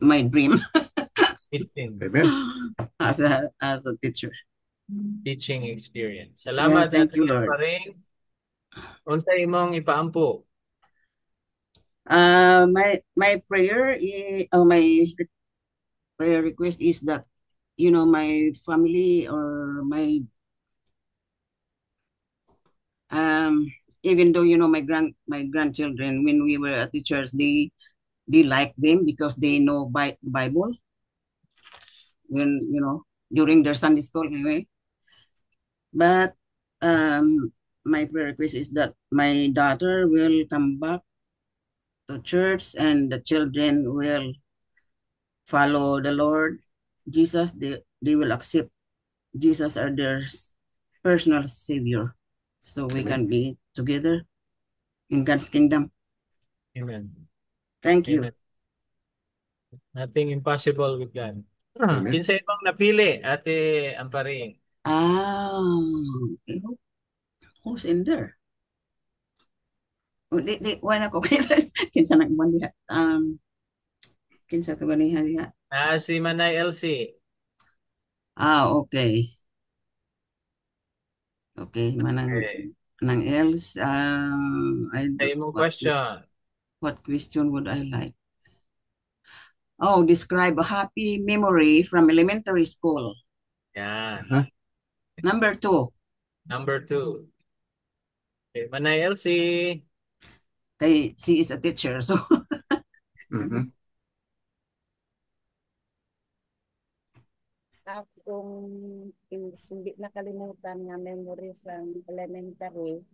dream Teaching. Amen. as a teacher. Teaching experience. Yeah, Salamat thank Ate you, Lord. Paring. Unsa imong ipaampo? My prayer my prayer request is that my family or even though my grandchildren, when we were at the church, they like them because they know Bible when during their Sunday school anyway. But my prayer request is that my daughter will come back to church and the children will follow the Lord Jesus. They will accept Jesus as their personal Savior, so we can be together in God's kingdom. Amen. Thank you. Amen. Nothing impossible with God. Amen. Kinsa imong napili Ate Amparing? Okay. Who's in there? Wala ko kita. Kinsa nagbuan diha. Kinsa to ganiha diha. Si Manay Elsie. Okay. Okay, Okay. manang else. Sa imong question. What question would I like? Describe a happy memory from elementary school. Yan. Number 2. Number 2. Okay, Manay Elsie. Kay she is a teacher, so Mhm. Akong hindi nakalimutan nga memory sa elementary.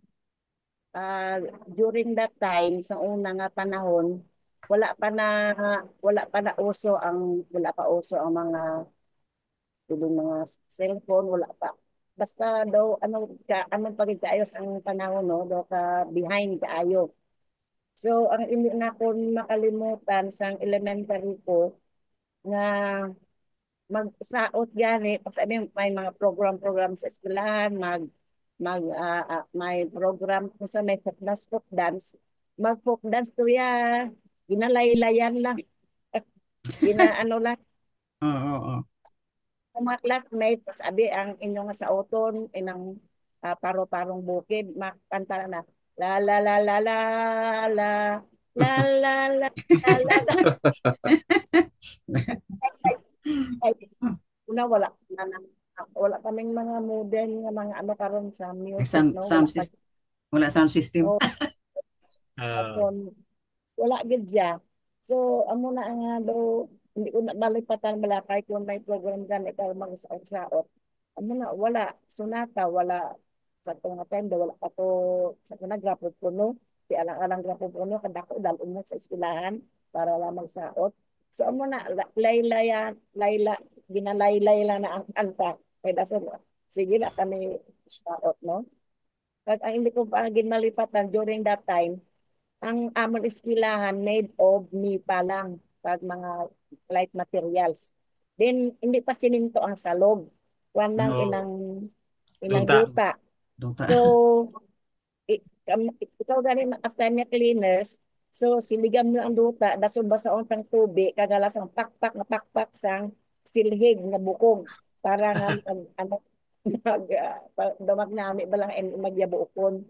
During that time, sa una nga panahon, wala pa uso ang mga cellphone, wala pa. Basta daw anong pagkaayos ang panahon, no, daw ka behind kaayo. So ang hindi na ko makalimutan sa elementary ko nga magsaot gani pag sabi may mga program sa eskwelahan, may program kung sa may folk dance, mag folk dance to ya, ginalaylayan lang. Ano lang Oo. mga classmate, sabi ang inyong sa oton inang paro-parong bukid makanta na la la la la la la la la la la la la. Ay, una wala kaming mga modern nga mga ano karon sa music, no, Wala sound system. So, wala gid siya. So amo na nga daw hindi ko na malipatan malakay kung may program gan ikaw mag-saot. Amo na wala sunata, wala sa tong time daw wala pa to sa grapo puno. Di alang grapo puno kadako dalon mo sa eskwelahan para lamang saot. So amo na layla ginalaylay lang na ang anta. Kaya dason sige na kami saot, no. At ang hindi ko pa ginmalipatan during that time, ang among eskwelahan made of nipa lang pag mga light materials. Then hindi pa sininto ang salog. Kuan lang inang duta. So ikaw gani na-assign niya cleaners. So siligam mo ang duta, dason basaon sang tubig, kagalas ang pakpak sang silhig nga bukog para nga ano damag nami ba lang magyabuokon.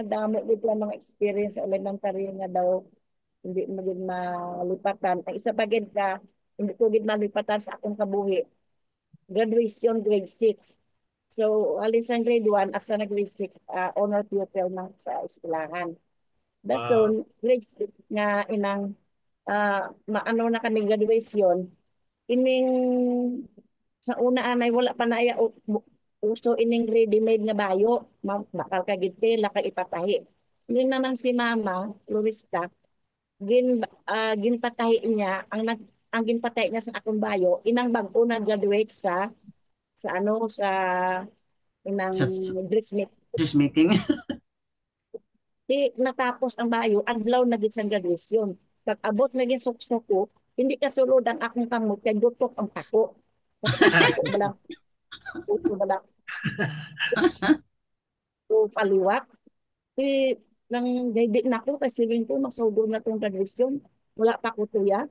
Damo gid lang mga experience sa elementary nga daw hindi mo gid malipatan. Ang isa pa gid ka hindi ko gid malipatan sa akong kabuhi. Graduation grade 6. So alis ang grade 1 asa na grade 6 honor pupil na sa eskwelahan. Dason, grade 6 nga inang maano na kami graduation, ining sa una anay wala pa na uso ining ready-made nga bayo, bakal ka gid tela kay ipatahi. Ning naman si Mama Lurista, ginpatahi niya ang ginpatahi niya sa akong bayo inang bag-o na graduate sa ano sa inang Just dressmaking. dressmaking. Di natapos ang bayo, adlaw na gid sa graduation. Pag abot na gid suksok ko, hindi kasulod ang akong kamot kay gutok ang pako. Uto bala, uto bala, uto paliwat. Di nang gabi na ko kasi rin ko masaudo na tong graduation. Wala pa ko tuya.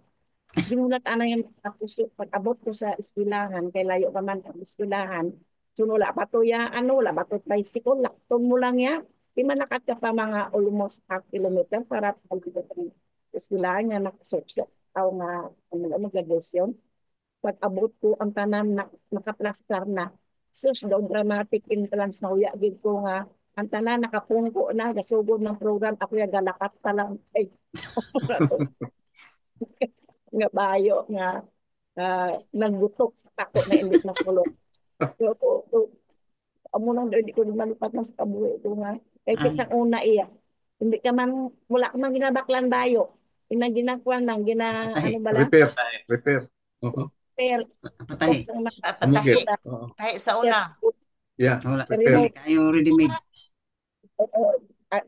Ginulat ana yung tapos pag abot ko sa eskwelahan kay layo pa man ang eskwelahan. So wala pa tuya, ano wala ba to tricycle, lakton mo lang ya. Di man nakat ka pa mga almost half kilometer para pagdito sa eskwelahan nga nakasosyo. Aw nga ano graduation. Pag abot ko ang tanan na nakaplastar na. Sus, daw dramatic entrance na uya gid ko nga ang tanan nakapungko na gasugod ng program ako ya galakat ta lang ay nga bayo nga nagbutok ako na hindi masulod. So, amo lang daw hindi ko malipat na sa kabuhi ko nga. Kaya sa una iya, hindi ka man, wala ka man ginabaklan bayo. Ginaginakuan lang, ano ba lang? Repair. Per, Patahi. Amugit. Tahi sa una. Yeah, Wala. repair. Hindi kayo ready-made.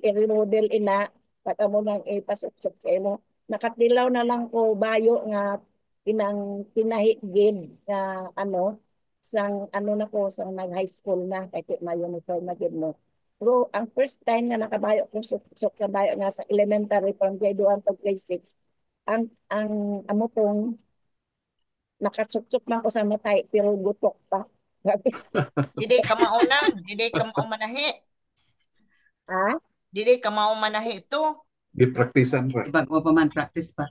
i-remodel ina, pag amo nang ipasok kayo mo. Nakatilaw na lang ko bayo nga inang tinahigid nga ano, sang ano na ko, sang nag-high school na, kay may uniform na gid mo. Pero ang first time nga nakabayo ko sok sa bayo nga sa elementary from grade 1 to grade 6, ang amo tong nakasuksok man ko sa matay pero gutok pa. Dili ka maunan, dili ka maumanahi. Ha? Dili ka maumanahi ito. Gipraktisan ra. Bago pa man practice pa.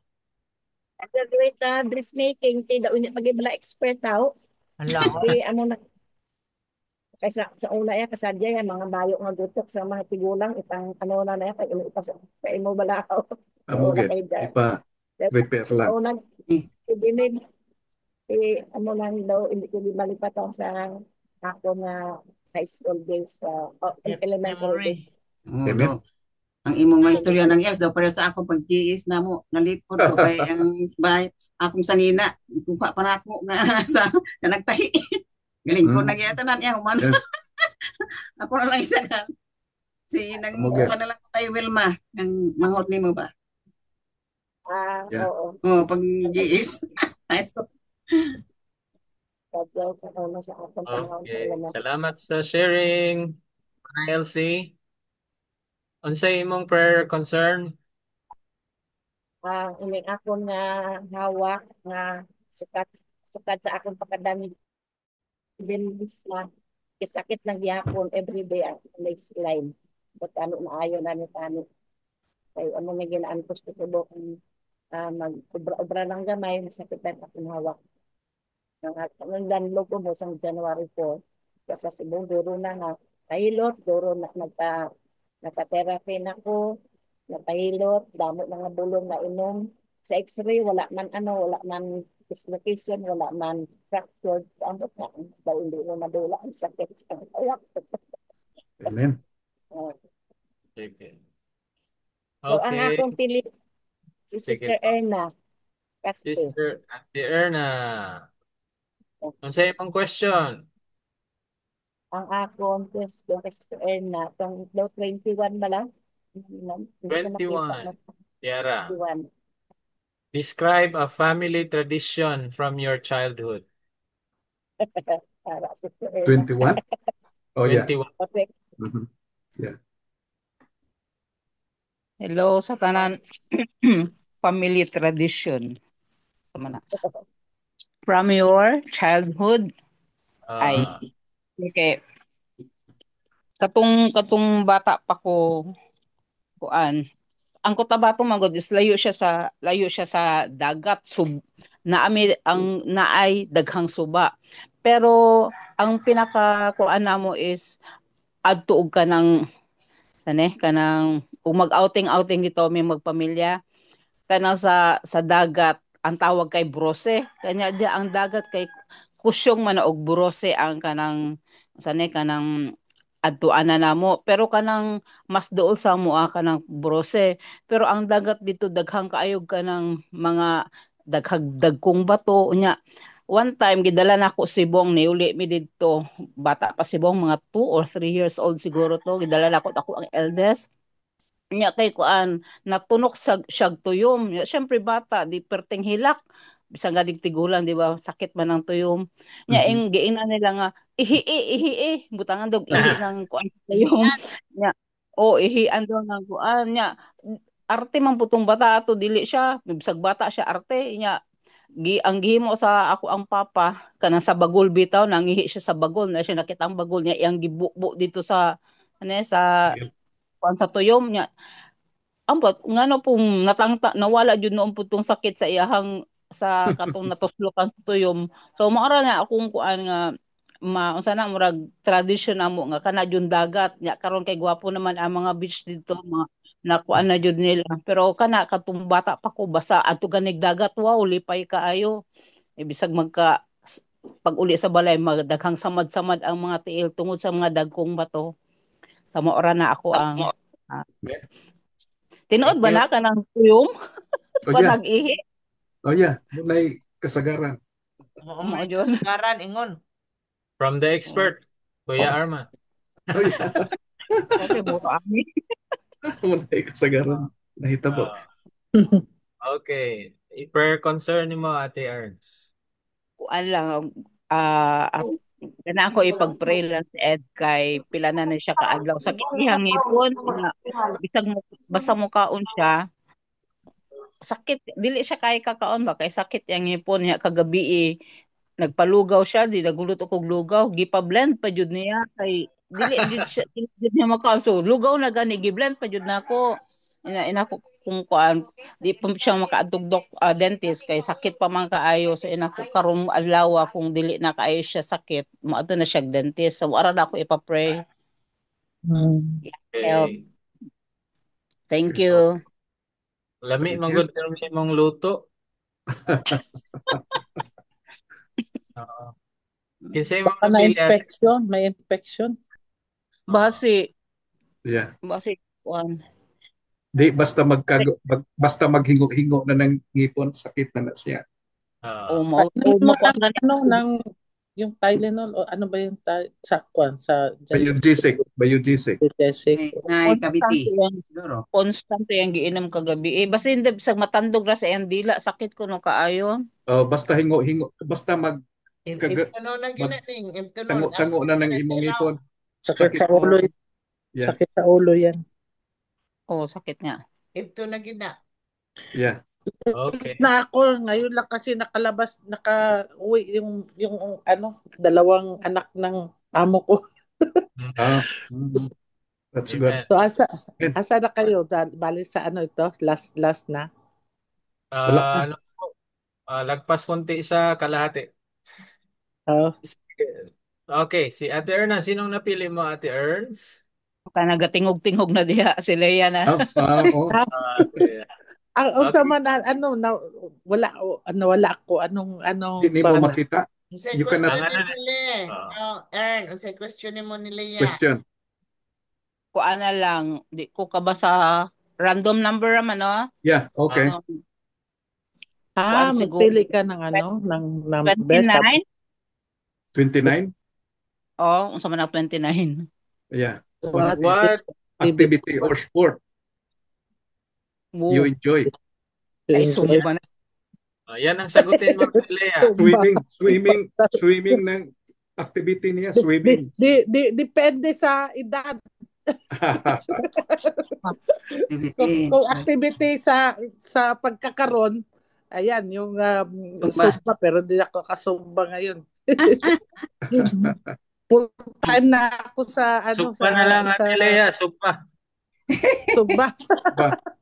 Graduate sa dressmaking, tidak unya maging expert tao. Hala. Di ano na kaysa sa una ya kasadya ya mga bayo nga gutok sa mga tigulang itang ano na na kay imo ipas kay imo balakaw. Amugit. Ipa repair lang. Una dinid ano lang daw hindi ko di malipat ako sa ako nga high school days elementary days. Amen. Ang imong mga istorya ng Els daw para sa ako pag GS na mo nalipod ko kay ang bay akong sanina kuha pa na ako nga sa nagtahi. Galing ko na gyatanan niya human. Ako na lang isa na. Si nang kuha na lang kay Wilma ng manghot nimo ba? Oo. Oh, pag GS. Okay. Salamat sa sharing, Elsie. Unsay imong prayer concern? Ining ako nga hawak nga sukat sa akong pagkadami bilis na sakit lang gyapon everyday ang line. But ano maayo na ni tani. Kay ano nga ginaan ko sa tubo kung mag-obra lang gamay masakit na akong hawak. Ang danlog ko mo sa January 4 kasi sa Cebu duro na nga tahilot duro na nagpa-therapy na ko napahilot damo na nga bulong na inom sa x-ray wala man dislocation wala man fractured ambot na daw hindi mo madula ang sakit sa hawak. Amen. Okay. So ang akong pili si Sister Erna. Sister Ate Erna. Unsay imong question? Ang akong question kay Sister Erna, itong 21 ba lang? 21. Tiara. 21. Describe a family tradition from your childhood. Para Sister Erna. 21? Oh, yeah. 21. Okay. Yeah. Hello sa tanan family tradition. From your childhood ay okay. Katong bata pa ko kuan. Ang Cotabato magod is layo siya sa dagat naami ang naay daghang suba. Pero ang pinaka kuan namo is adto og kanang Sane kanang ug mag-outing dito may magpamilya kanang sa dagat ang tawag kay brose kanya di ang dagat kay kusyong man og brose ang kanang sane kanang adtuan na namo pero kanang mas duol sa moa kanang brose pero ang dagat dito daghang kaayog kanang mga dagkong bato unya one time gidala nako sibong niuli mi didto bata pa sibong mga 2 or 3 years old siguro to gidala nako ako ang eldest nya kay kuan natunok sa siyag tuyom nya syempre bata di perting hilak bisang gadig tigulang di ba sakit man ang tuyom nya Mhm. ing giingnan nila nga ihi butangan dog ihi ng kuan sa tuyom nya o ihi ando ng kuan nya arte man putong bata ato dili siya bisag bata siya arte nya ang gihimo sa ako ang papa kanang sa bagol bitaw nangihi siya sa bagol na siya nakita ang bagol niya iyang gibukbo dito sa sa kuan sa tuyom niya ambot ngano pong nawala jud noon putong sakit sa iyahang sa katong natuslokan sa tuyom so maara na akong kuan nga unsa na murag tradition amo nga kana jud dagat nya karon kay gwapo naman ang mga beach dito mga nakuan na jud nila pero kana katong bata pa ko basa adto ganig dagat wow lipay kaayo ibisag pag uli sa balay magdaghang samad-samad ang mga tiil tungod sa mga dagkong bato sa maora na ako ang Yeah. tinuod Thank ba you. na ka ng tuyom? Oh yeah. Panag-ihi? Oh yeah. Munay kasagaran. Mo Mo may yun. kasagaran ingon. From the expert, Kuya Oh. Arman. Oh yeah. Okay, muro ami. Munay kasagaran. Nahitabo. Okay. Per concern ni mo, Ate Ernst. Kuan lang, gana ako ipag-pray lang si Ed kay pila na siya kaadlaw. Sakit niyang ngipon, nga, basta mo kaon siya, sakit, dili siya kay kakaon ba, kay sakit yung ngipon niya kagabi nagpalugaw siya, di nagulot og lugaw, gipa-blend pa jud niya, kay dili jud niya makaon. So, lugaw na gani, gi-blend pa jud nako. Ina ko kung kuan di pa siya makaadtog dentist kay sakit pa man kaayo so ina ko karon adlaw kung dili na kaayo siya sakit moadto na siya dentist so ara na ako ipa-pray. Help. Okay. Thank you. Lami Thank magud karon imong luto. Oo. Kasi mo Baka na napili at infection, may infection. Basi Yeah. kuan. Di basta basta maghingo-hingo na ng ngipon, sakit na siya. O Ano mo kuan ng, ano, ng yung Tylenol o ano ba yung sa kwan sa Biogesic. Biogesic. Nay kabiti. Siguro. Constante yung giinom kagabi. Basta hindi bisag matandog ra sa iyang dila sakit ko no kaayo. Basta hingo-hingo, basta Ano na ginaning, tango na ng imong ngipon. Sakit sa ulo. Yeah. Sakit sa ulo yan. Oh, sakit nga. Ito na gina. Yeah. Okay. Na ako ngayon lang kasi nakauwi yung ano, dalawang anak ng amo ko. That's good. So asa na kayo? Bali sa ano ito? Last na? Ano po? Lagpas konti sa kalahati. Okay, si Ate Erna, sinong napili mo, Ate Ernst? Nagatingog-tingog na diha si Leia na. Ang sama na wala ako anong Hindi mo makita. Unsay You question cannot ni nila? Ern, unsay question mo nila ya? question. Kuan na lang, di ko kabasa random number man no? Yeah, okay. Magpili ka ng ano, ng best. 29? 29? Oh, unsa man ang 29? Yeah. What activity or sport you enjoy? Ay, sumba na. Yan ang sagutin mo, Lea. Swimming ng activity niya, swimming. Depende sa edad. Kung activity sa pagkakaroon, ayan, yung sumba, pero di ako kasumba ngayon. Full time na ako sa ano Sumba na lang, Ate Lea, sumba.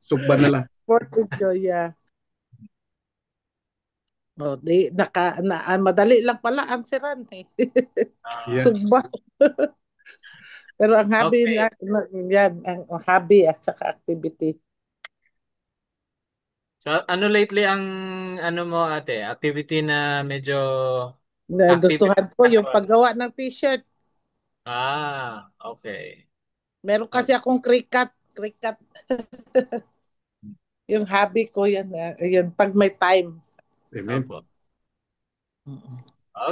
Sumba na lang. Sport enjoy, yeah. Madali lang pala ang siran eh. Yeah. Sumba. Pero ang hobby Okay. yan, ang hobby at saka activity. So, ano lately ang ano mo ate, activity na medyo active? Nagustuhan ko yung paggawa ng t-shirt. Okay. Meron kasi akong cricut. Yung hobby ko yan, yan pag may time. Amen. Opo.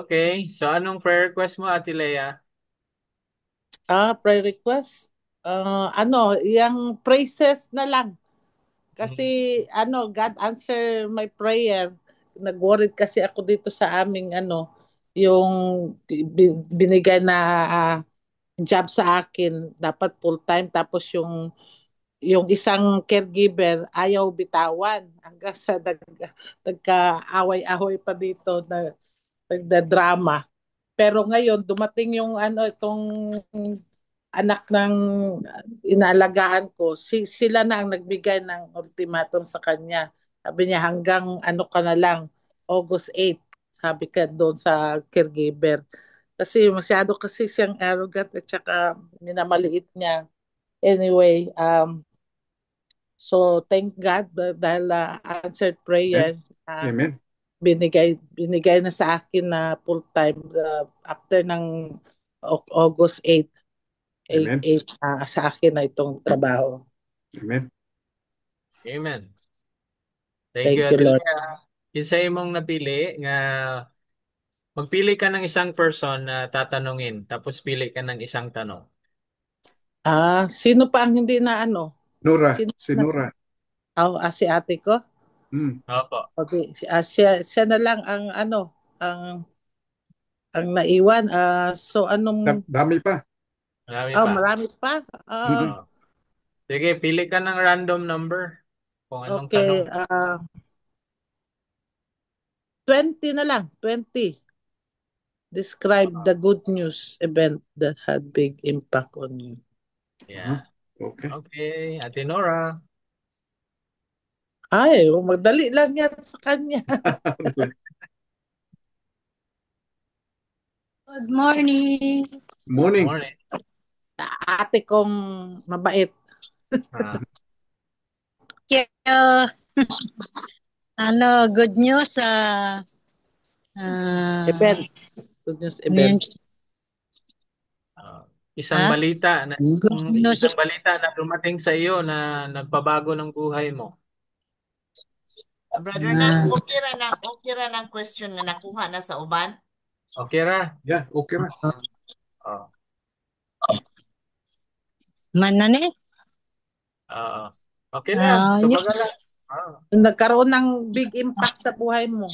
Okay. So, anong prayer request mo, Ate Lea? Prayer request? Yung praises na lang. Kasi, God answer my prayer. Nag-worried kasi ako dito sa aming, yung binigay na job sa akin. Dapat full-time. Tapos yung isang caregiver ayaw bitawan hanggang sa nagka-away-away pa dito na nagda-drama. Pero ngayon dumating yung itong anak ng inaalagaan ko, sila na ang nagbigay ng ultimatum sa kanya. Sabi niya hanggang ka na lang, August 8, sabi ka doon sa caregiver. Kasi masyado kasi siyang arrogant at saka minamaliit niya. Anyway, so thank God dahil answered prayer Amen. binigay na sa akin na full time after ng August 8 Amen. sa akin na itong trabaho. Amen. Amen. Thank you, you, Ate Lord. Lea. Kinsa imong napili nga magpili ka ng isang person na tatanungin tapos pili ka ng isang tanong. Sino pa ang hindi na Nora, Sino si Nora. si ate ko? Opo. Okay, siya na lang ang ang naiwan. So anong Dami pa. Marami pa. marami pa. Sige, pili ka ng random number. Kung anong Okay, tanong. 20 na lang, 20. Describe the good news event that had big impact on you. Yeah. Okay. Okay, Ate Nora. Ay, madali lang yan sa kanya. Good morning. Morning. Ate kong mabait. Good news event. Good news event. Isang balita na news. isang balita na dumating sa iyo na nagpabago ng buhay mo. Brother Nas, okay ra ng question nga nakuha na sa uban? Okay ra? Yeah, okay ra. Manane? Okay lang. Tumagal lang. Nagkaroon ng big impact sa buhay mo.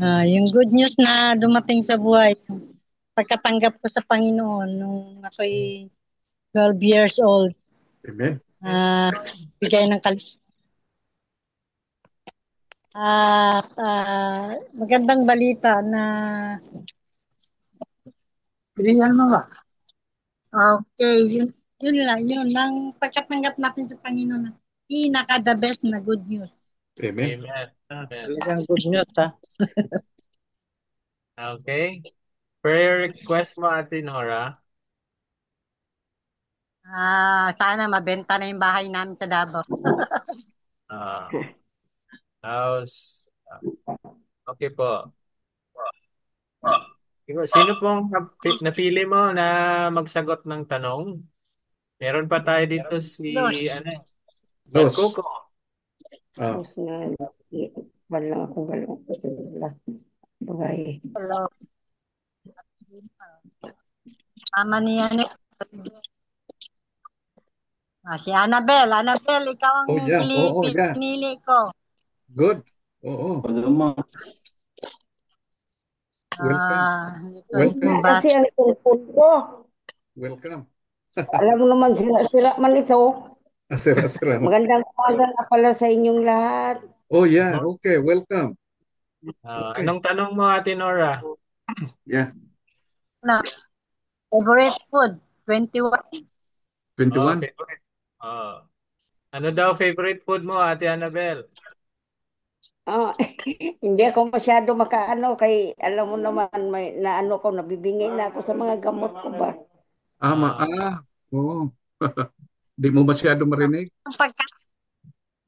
Yung good news na dumating sa buhay, pagkatanggap ko sa Panginoon nung ako'y 12 years old. Amen. Bigay ng magandang balita na bilihan mo ba? Okay, yun lang, yun. Nang pagkatanggap natin sa Panginoon, pinaka-the best na good news. Amen. Talagang good news, ha? Okay. Prayer request mo, Ate Nora. Sana mabenta na yung bahay namin sa Davao. Okay po. Sino pong napili mo na magsagot ng tanong? Meron pa tayo dito si Brad Coco. Wala ako. Bye. Hello. Mama niya ni si Annabelle. Annabelle, ikaw ang pinili ko. Good. Oo. Welcome. Kasi ang cellphone ko. Welcome. Alam mo naman, sira man ito. Sira. Magandang umaga na pala sa inyong lahat. Oh yeah, okay. Welcome. Anong tanong mo, Ate Nora? Yeah. Favorite food, 21. 21? Ano daw favorite food mo, Ate Annabelle? Ah, hindi ako masyado makaano kay alam mo naman may naano ko nabibingay na ako sa mga gamot ko ba. Ama, oo. Di mo masyado marinig? Ang pagka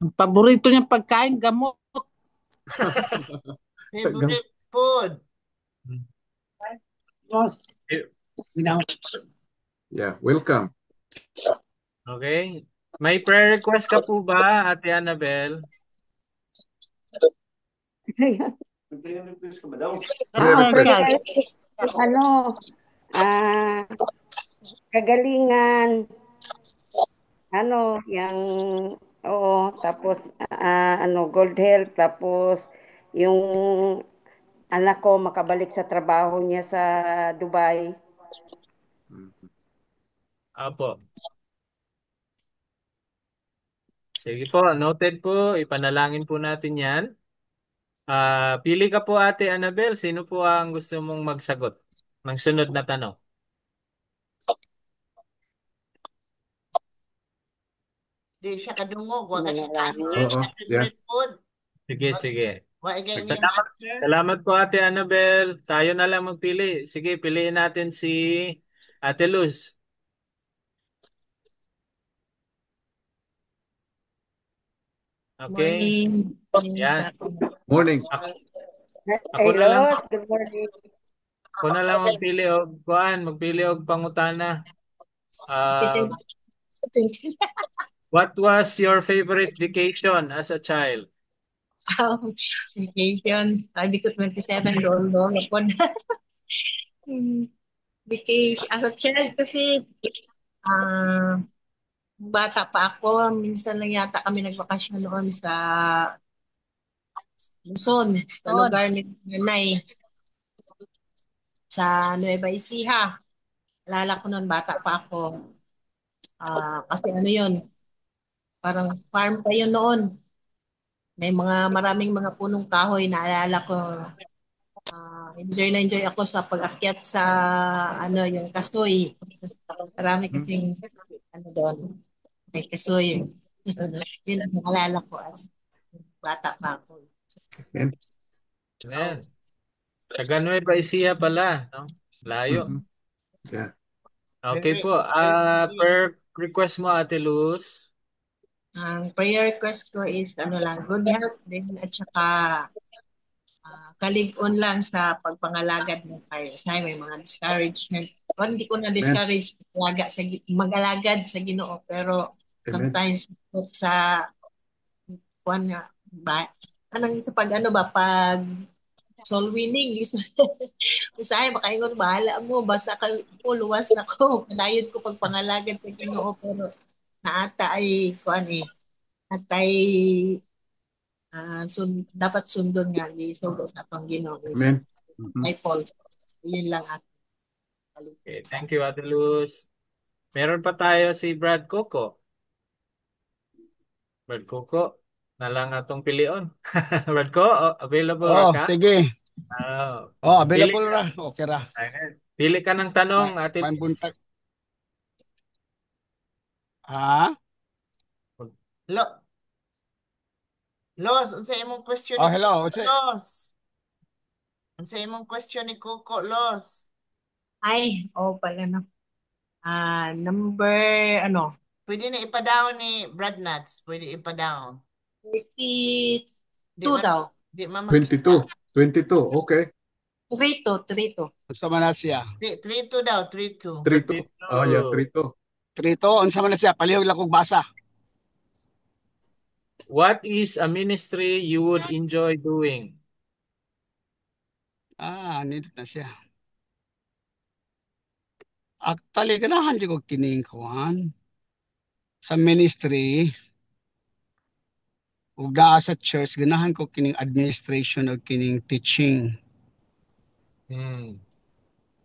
Ang paborito niyang pagkain, gamot. Favorite food. Yeah, welcome. Okay. May prayer request ka po ba, Ate Annabel? Prayer, ano, kagalingan, ano, yung, oo, tapos, ano, good health, tapos, yung anak ko makabalik sa trabaho niya sa Dubai. Apo. Sige po, noted po. Ipanalangin po natin yan. Pili ka po, Ate Annabel. Sino po ang gusto mong magsagot ng sunod na tanong? Di siya kadungog. Wag ka siya answer Oo, sa favorite food. Sige, sige. Wag ka niya Salamat, answer. salamat po, Ate Annabel. Tayo na lang magpili. Sige, piliin natin si Ate Luz. Okay. Yan. Morning. Ako na lang. Good morning. Ako na lang magpili og kuan, magpili og pangutana. What was your favorite vacation as a child? Vacation. Sabi ko 27 doon ako na. Vacation. As a child kasi, bata pa ako, minsan lang yata kami nagbakasyon noon sa Luzon, sa lugar ni Nanay. Sa Nueva Ecija. Alala ko noon, bata pa ako. Kasi ano yun, parang farm pa yun noon. May maraming mga punong kahoy na alala ko. Enjoy na enjoy ako sa pag-akyat sa yung kasoy. Marami kasing doon. May kasoy. Yun ang alala ko as bata pa ako. Amen. Taga Nueva Ecija pala, no? Layo. Yeah. Okay po. Per request mo, Ate Luz. Ang prayer request ko is good health din at saka kalig-on lang sa pagpangalagad ng tayo. Kasi may mga discouragement. Hindi ko na-discourage mag-alagad sa Ginoo, pero sometimes sa pag soul winning. Kasi makaingon, bahala mo, basta ko, luwas na ko. Dayon ko pagpangalagad sa Ginoo, pero naata ay dapat sundon nga ni sundo sa atong Ginoo. Amen. Ay Paul. Yun lang ako. Okay, thank you, Ate Luz. Meron pa tayo si Brad Coco. Brad Coco, na lang atong pilion. Brad Coco, available ra ka? Sige. Available ra. Okay ra. Pili ka ng tanong, Ate Luz. Los, unsa imong question Oh, ni hello. Coco, Los? Unsa imong question ni Coco, Los? Ay, pala na. Number, Pwede na ipa-down ni Brad Nuts. Pwede ipa-down. 32 daw. 22. 22, okay. 32. Unsa man na siya? 32 daw, 32. 32. Oh, yeah, 32. 32, unsa man na siya? Palihog lang kog basa. What is a ministry you would enjoy doing? Nindot na siya. Actually, ganahan di ko kining kuhan. Sa ministry, ug naa sa church, ganahan ko kining administration o kining teaching.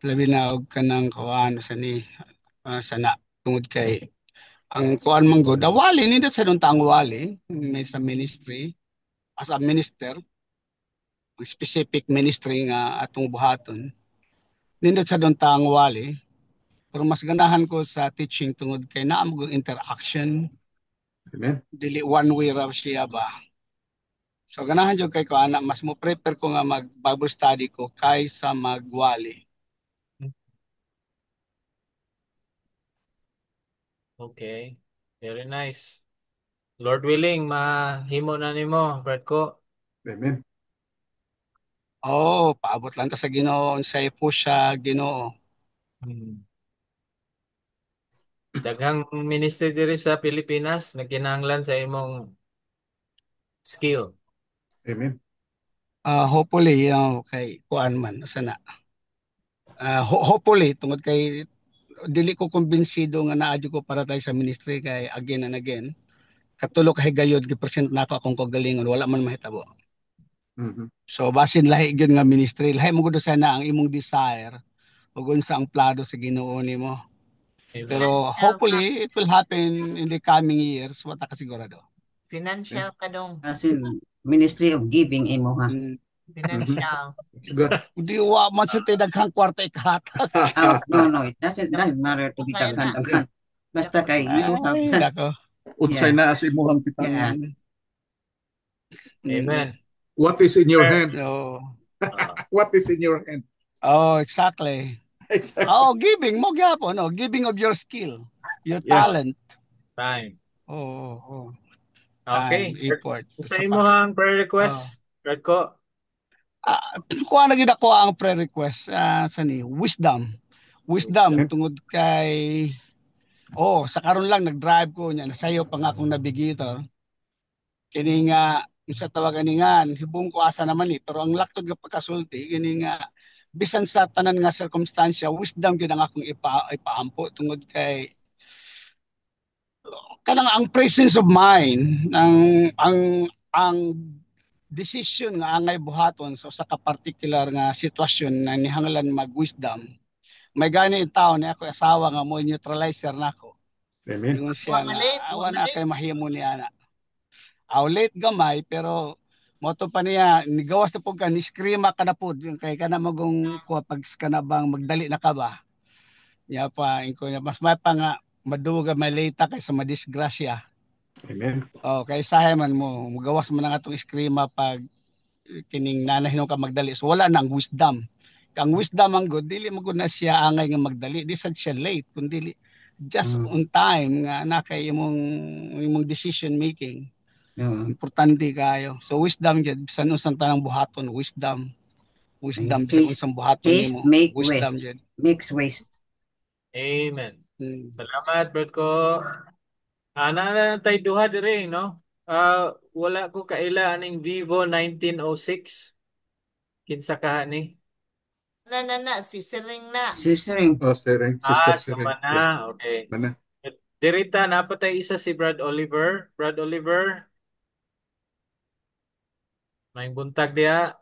Labi na og kanang kuhan sa na tungod kay ang kuhan man gud awali nindot sa dong taong wali may sa ministry as a minister specific ministry nga atong buhaton nindot sa dong taong wali pero mas ganahan ko sa teaching tungod kay naa mo interaction. Amen. Dili one way ra siya ba So ganahan jud kay ko ana mas mo prepare ko nga mag Bible study ko kaysa magwali. Okay. Very nice. Lord willing, mahimo na nimo, Brad ko. Amen. Oh, paabot lang ta sa Ginoo unsay push sa Ginoo. Daghang ministry diri sa Pilipinas nagkinahanglan sa imong skill. Amen. Hopefully kay kuan man sana. Hopefully tungod kay dili ko kumbinsido nga naa jud ko para tayo sa ministry kay again and again katulo ka higayod gi-present nako akong kagalingon wala man mahitabo. Mhm. So basin lahi gyud nga ministry, lahi mo gud sana ang imong desire ug unsa ang plano sa Ginoo nimo. Pero hopefully it will happen in the coming years, wata ka sigurado. Financial ka dong. As in, Ministry of Giving, imo ha? Financial. It's good. Di wa man sa daghang kwarta ikahatag. No, it doesn't matter to be daghan. Basta kay you have Ay, nako. Unsay na as imuhang Yeah. pitangan. Amen. What is in your hand? So, What is in your hand? oh, exactly. Exactly. Oh, giving mo gyapon, no, giving of your skill, your Yeah. talent. Time. Oh. Okay. Time, effort. Sa imong prayer request, Brad ko. Kuha na gid ako ang prayer request sa ni wisdom tungod kay sa karon lang nag-drive ko nya nasayo pa nga akong navigator kini nga sa tawagan ni nga hibong ko asa naman pero ang laktod nga pagkasulti kini nga bisan sa tanan nga circumstansya wisdom gyud ang akong ipaampo tungod kay kanang ang presence of mind ang decision nga angay buhaton so sa ka-particular nga sitwasyon na nihanglan mag-wisdom may gani yung tao ni ako asawa nga mo neutralizer nako. Amen. Ingon siya nga awa na kay mahimo ni ana. Late gamay pero moto pa niya nigawas na pud ka ni skrima ka na pud kay kana magong kuha pag kana bang magdali na ka ba. Ya pa inko niya mas may pa nga maduga may late kay sa madisgrasya. Amen. Kay sahay man mo mugawas man nga atong skrima pag kining nanahinom ka magdali so wala nang wisdom kang wisdom ang good dili mo gud na siya angay nga magdali di sad siya late kundi just on time nga na kay imong decision making importante kayo so wisdom jud bisan unsang tanang buhaton wisdom bisan unsang buhaton nimo wisdom jud makes waste. Amen. Salamat Brad ko. Ana tay duha dire no. Wala ko kaila aning Vivo 1906. Kinsa kaha ni? Si Siring na. Siring. Oh, Siring. Sister Siring. Mana. Yeah. Okay. Mana. Dirita napatay isa si Brad Oliver. Brad Oliver. May buntag dia.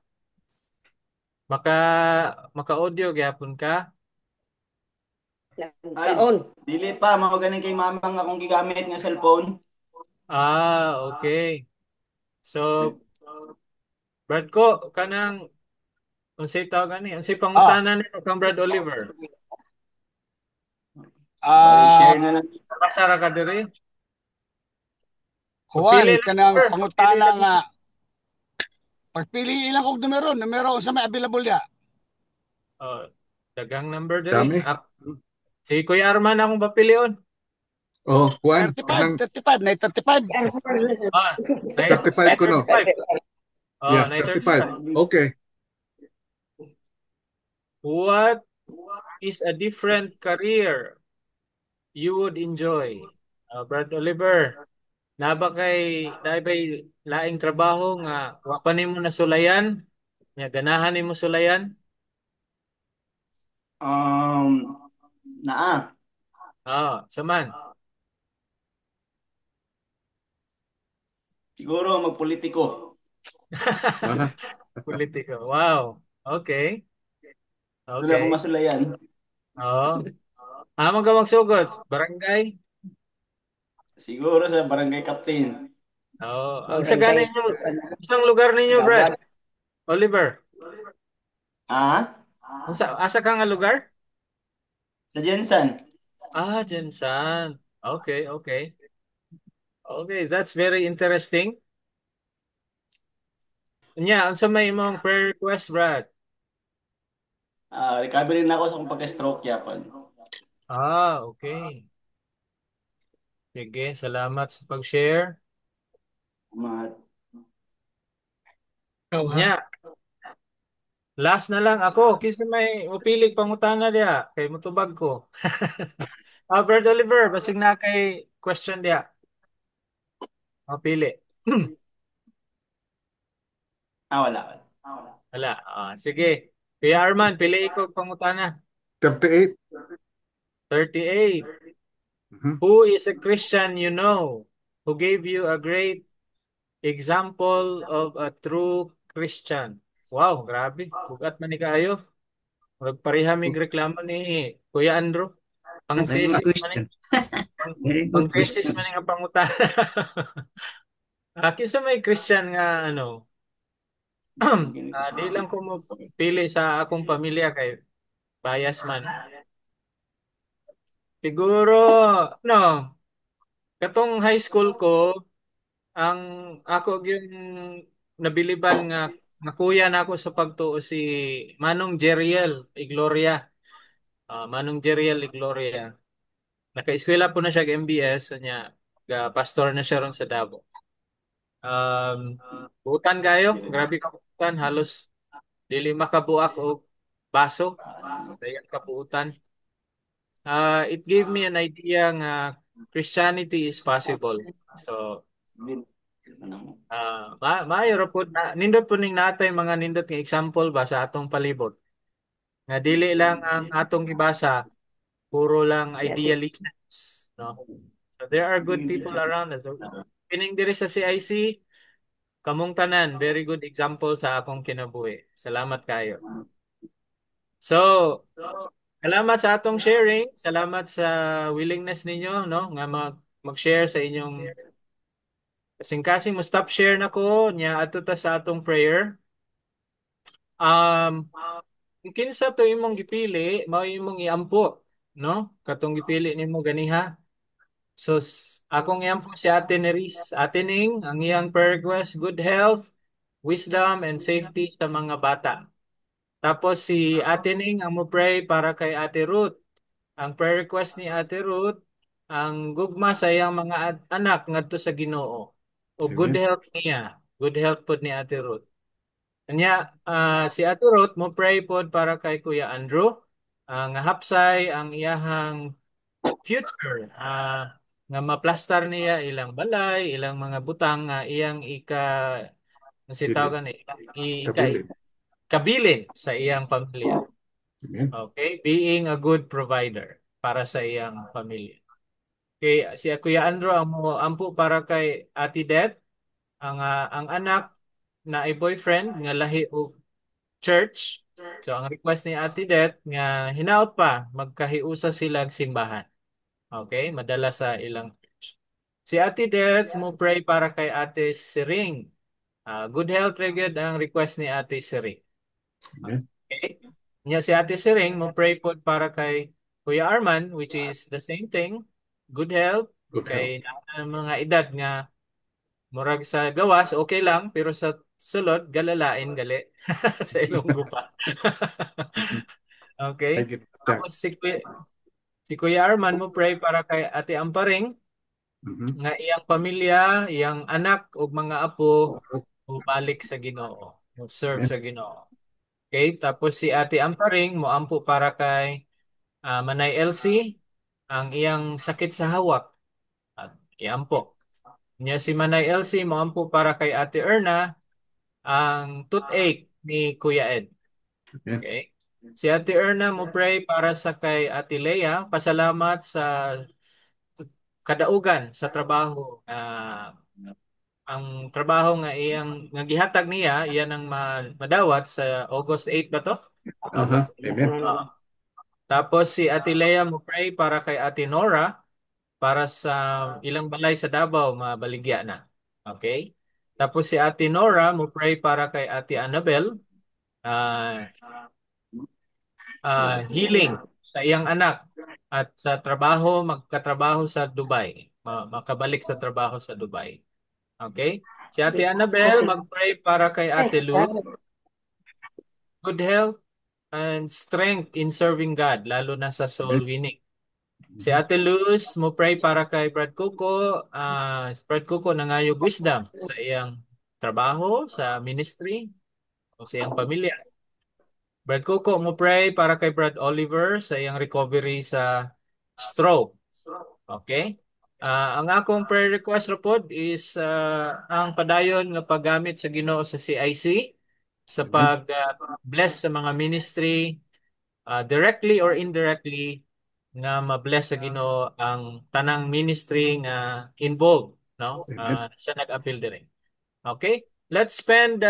Maka-audio gyapon ka? Dili pa mao ganing kay mamang akong gigamit nga cellphone. Okay. So Brad ko kanang unsay tawag ani? Unsay pangutana nimo kang Brad Oliver? Share na lang. Pasara ka diri? Kuwan kanang pangutana nga pagpili ilang og numero sa may available dia. Dagang number diri. Si Kuya Arman akong papilion. Kuan. 35 na 35. 35 ko no. Yeah, 35. Okay. What is a different career you would enjoy? Brad Oliver, naibay laing trabaho nga wa pa nimo nasulayan? Nga ganahan nimo sulayan? Naa. Saman. Siguro magpolitiko. Politiko. Wow. Okay. Sila ko masulayan. Amo ka magsugot? Barangay? Siguro sa barangay captain. Ang sa ganin nyo, isang lugar ninyo, Brad? Oliver? Asa ka nga lugar? Sa Jensan. Jensan. Okay, that's very interesting. Nya, unsa may imong prayer request, Brad? Recovery na ako sa akong pagka-stroke yapon. Okay. Sige, salamat sa pag-share. Salamat. Nya, last na lang ako. Kasi may upilig pangutana diya. Kay mutubag ko. Brad Oliver, basig na kay question diya. Mapili. Wala. Wala. Sige. Kuya Arman, pili ko pangutana. 38. 38. Who is a Christian you know who gave you a great example of a true Christian? Wow, grabe. Bugat man ni kaayo. Magparehamig reklamo ni Kuya Andrew. Ang That's a good thesis man question. Very ang good thesis question. man nga pangutana. Kinsa may Christian nga ano? Di lang ko mo pili sa akong pamilya kay bias man. Siguro, no, katong high school ko, ang ako yung nabiliban nga kuya na ako sa pagtuo si Manong Jeriel Igloria. Manong Jeriel Igloria. Naka-eskwela po na siya MBS, so niya, pastor na siya ron sa Davao. Buutan kayo, grabe ka buutan, halos dili makabuak og baso, dayan kabuutan. It gave me an idea nga Christianity is possible. So, maayo ra pud na nindot po ning natay mga nindot nga example ba sa atong palibot. Nga dili lang ang atong gibasa, puro lang idealisms, no? So there are good people around us. So, kining diri sa CIC, kamong tanan, very good example sa akong kinabuhi. Salamat kayo. So, salamat sa atong sharing. Salamat sa willingness ninyo, no, nga mag-share sa inyong kasing-kasing mo stop share na ko nya ato ta sa atong prayer. Kung kinsa to imong gipili, mao imong iampo, no? Katong gipili nimo ganiha. So, akong iampo si Ate Neris. Ate Ning, ang iyang prayer request, good health, wisdom, and safety sa mga bata. Tapos si Ate Ning ang mo pray para kay Ate Ruth. Ang prayer request ni Ate Ruth, ang gugma sa iyang mga anak ngadto sa Ginoo. O good Amen. health niya. Good health pod ni Ate Ruth. Kanya, si Ate Ruth mo pray pod para kay Kuya Andrew. Nga hapsay ang iyahang future. Nga maplastar niya ilang balay, ilang mga butang nga iyang Bilin. nasitaw Kabilin. kabilin sa iyang pamilya. Amen. Okay? Being a good provider para sa iyang pamilya. Okay, si Kuya Andrew ang mo ampo para kay Ate Det, ang anak na ay boyfriend nga lahi og church. So ang request ni Ate Det nga hinaot pa magkahiusa sila og simbahan. Okay, madala sa ilang church. Si Ate Det mo pray para kay Ate Siring. Good health regard ang request ni Ate Siring. Amen. Okay. Nya si Ate Siring mo pray po para kay Kuya Arman, which is the same thing. Good health. Good health. Kay mga edad nga murag sa gawas okay lang pero sa sulod galalain gali sa Ilonggo pa. Okay. I get that. Tapos si Kuya Arman mo pray para kay Ate Amparing nga iyang pamilya, iyang anak ug mga apo balik sa Ginoo, serve sa Ginoo. Okay, tapos si Ate Amparing mo ampo para kay Manay Elsie ang iyang sakit sa hawak. At iampo. Niya si Manay Elsie mo ampo para kay Ate Erna ang toothache ni Kuya Ed. Okay? Si Ate Erna mo pray para sa kay Ate Leia, pasalamat sa kadaugan sa trabaho. Ang trabaho nga iyang nga gihatag niya, iyan ang madawat sa August 8 ba to? August 8. Amen. Tapos si Ate Leia mo pray para kay Ate Nora para sa ilang balay sa Davao mabaligya na. Okay? Tapos si Ate Nora mo pray para kay Ate Annabel healing sa iyang anak at sa trabaho magkatrabaho sa Dubai. Makabalik sa trabaho sa Dubai. Okay? Si Ate Annabel, mag-pray para kay Ate Luz. Good health and strength in serving God, lalo na sa soul winning. Si Ate Luz, mo pray para kay Brad Cuco. Brad Cuco nangayog wisdom sa iyang trabaho, sa ministry, o sa iyang pamilya. Brad Cuco, mo pray para kay Brad Oliver sa iyang recovery sa stroke. Okay? Ang akong prayer request report is ang padayon nga paggamit sa Ginoo sa CIC sa pag-bless sa mga ministry directly or indirectly nga ma-bless sa Ginoo ang tanang ministry nga involved, no? Sa nag-appeal dire. Okay? Let's spend 2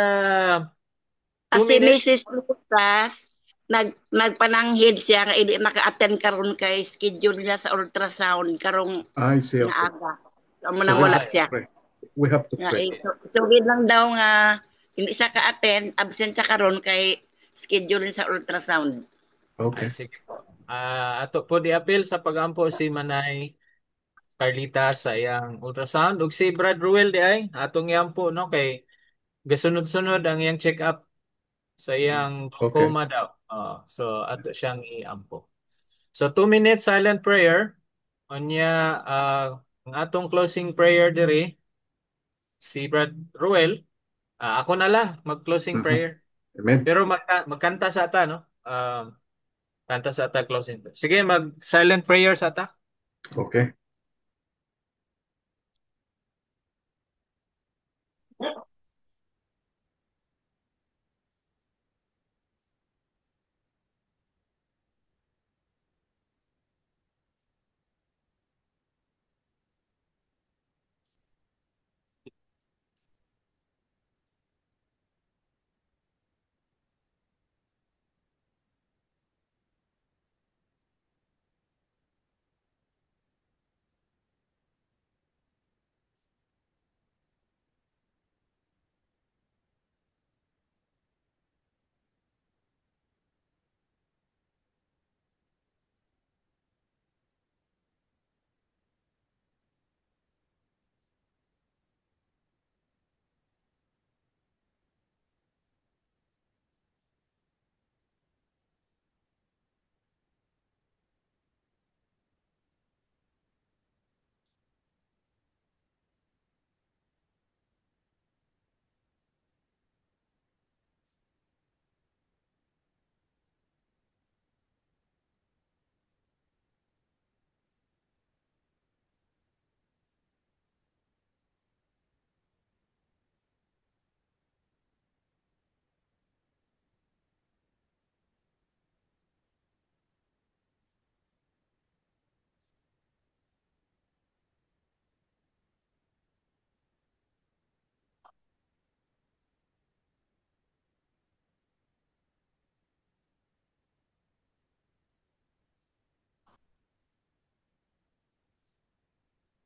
Si minutes. Mrs. Lucas, nagpananghid siya nga hindi maka-attend karon kay schedule niya sa ultrasound karong I see. nga Okay. aga. Amo nang wala siya. We have to Nga pray. sugid lang daw nga hindi siya ka-attend, absent siya karon kay schedule sa ultrasound. Okay. Ay, sige po. Ato po di-appeal sa pagampo si Manay Carlita sa iyang ultrasound ug si Brad Ruel di ay atong yampo no kay gasunod-sunod ang iyang check-up sa iyang glaucoma daw. So ato siyang iampo. So 2 minutes silent prayer. Unya ang atong closing prayer diri si Brad Ruel. Ako na lang mag-closing prayer. Amen. Pero magkanta sa ata no. Kanta sa ata closing prayer. Sige, mag-silent prayer sa ata. Okay.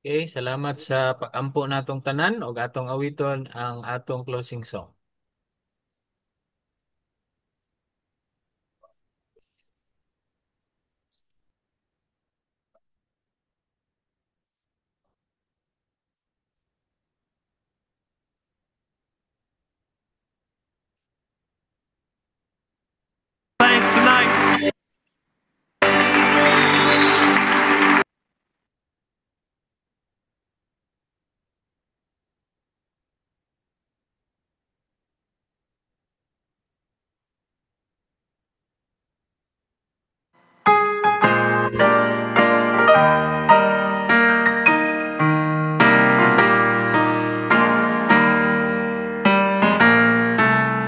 Okay, salamat sa pag-ampo natong tanan ug atong awiton ang atong closing song. Thanks tonight.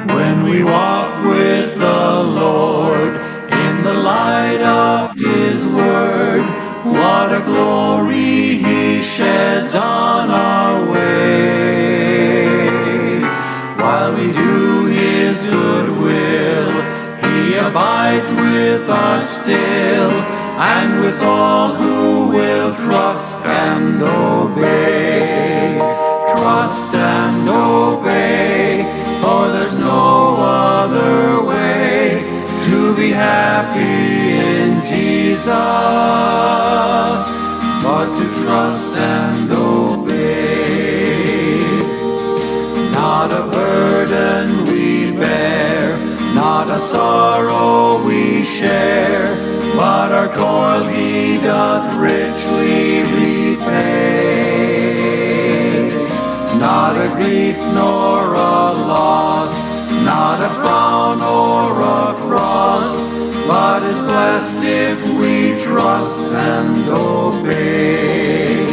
When we walk with the Lord in the light of His Word, what a glory He sheds on our way. While we do His good will, He abides with us still, and with all who will trust and obey. Trust and obey, for there's no other way to be happy in Jesus but to trust and obey. Not a burden we bear, not a sorrow we share, but our toil he doth richly repay. Not a grief nor a loss, not a frown or a cross, but is blessed if we trust and obey.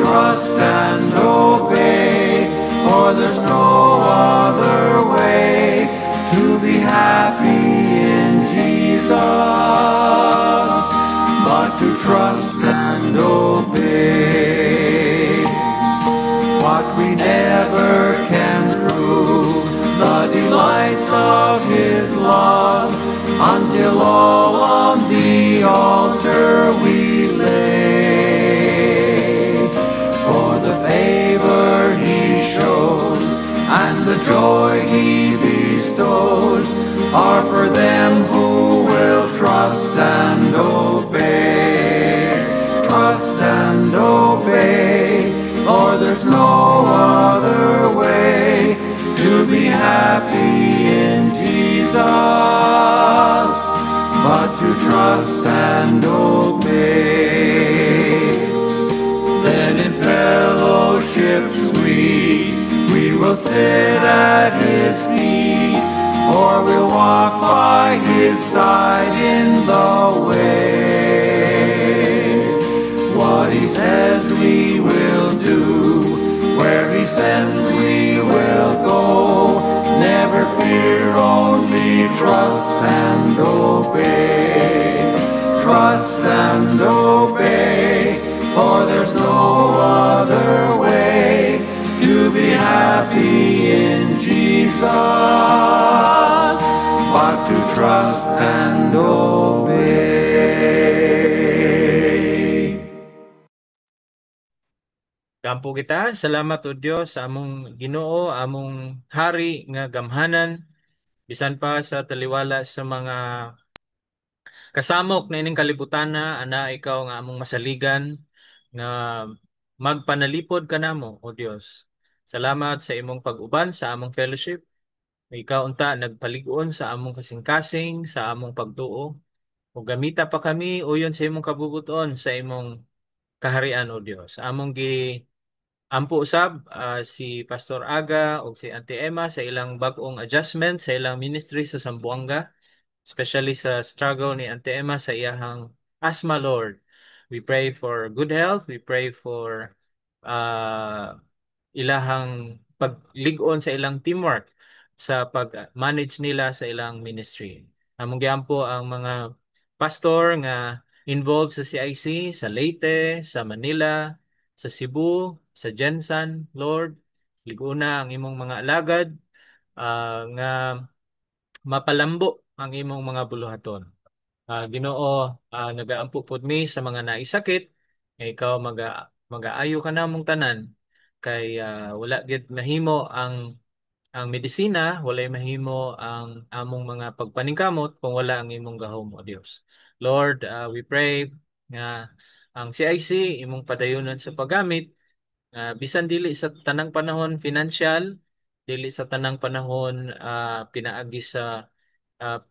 Trust and obey, for there's no other way to be happy in Jesus but to trust and obey. What we never can prove, the delights of His love, until all on the altar we lay. For the favor He shows and the joy He bestows are for them who will trust and obey. Trust and obey, for there's no other way to be happy in Jesus but to trust and obey. Then in fellowship sweet we will sit at His feet, or we'll walk by His side in the way. What He says we will do, where He sends we will go. Never fear, only trust and obey. Trust and obey, for there's no other way to be happy in Jesus but to trust and obey. Kampo kita, salamat o Dios sa among Ginoo, among hari nga gamhanan, bisan pa sa taliwala sa mga kasamok na ining kalibutan na ana ikaw nga among masaligan nga magpanalipod kanamo o Dios. Salamat sa imong pag-uban sa among fellowship. Ikaw unta nagpalig-on sa among kasing-kasing, sa among pagtuo. O gamita pa kami uyon sa imong kabubuton sa imong kaharian o Dios. Among ampo usab si Pastor Aga o si Auntie Emma sa ilang bag-ong adjustment sa ilang ministry sa Zamboanga, especially sa struggle ni Auntie Emma sa iyahang asthma, Lord. We pray for good health. We pray for ilahang paglig-on sa ilang teamwork sa pag-manage nila sa ilang ministry. Among giampo ang mga pastor nga involved sa CIC, sa Leyte, sa Manila, sa Cebu, sa Jensan, Lord. Liguna ang imong mga alagad nga mapalambo ang imong mga buluhaton. Ginoo, nagaampo pud mi sa mga naisakit, ikaw mag-aayo ka namong tanan kay wala gid mahimo ang medisina, walay mahimo ang among mga pagpaningkamot kung wala ang imong gahom o Dios. Lord, we pray nga ang CIC imong padayunan sa paggamit, bisan dili sa tanang panahon financial, dili sa tanang panahon pinaagi ah,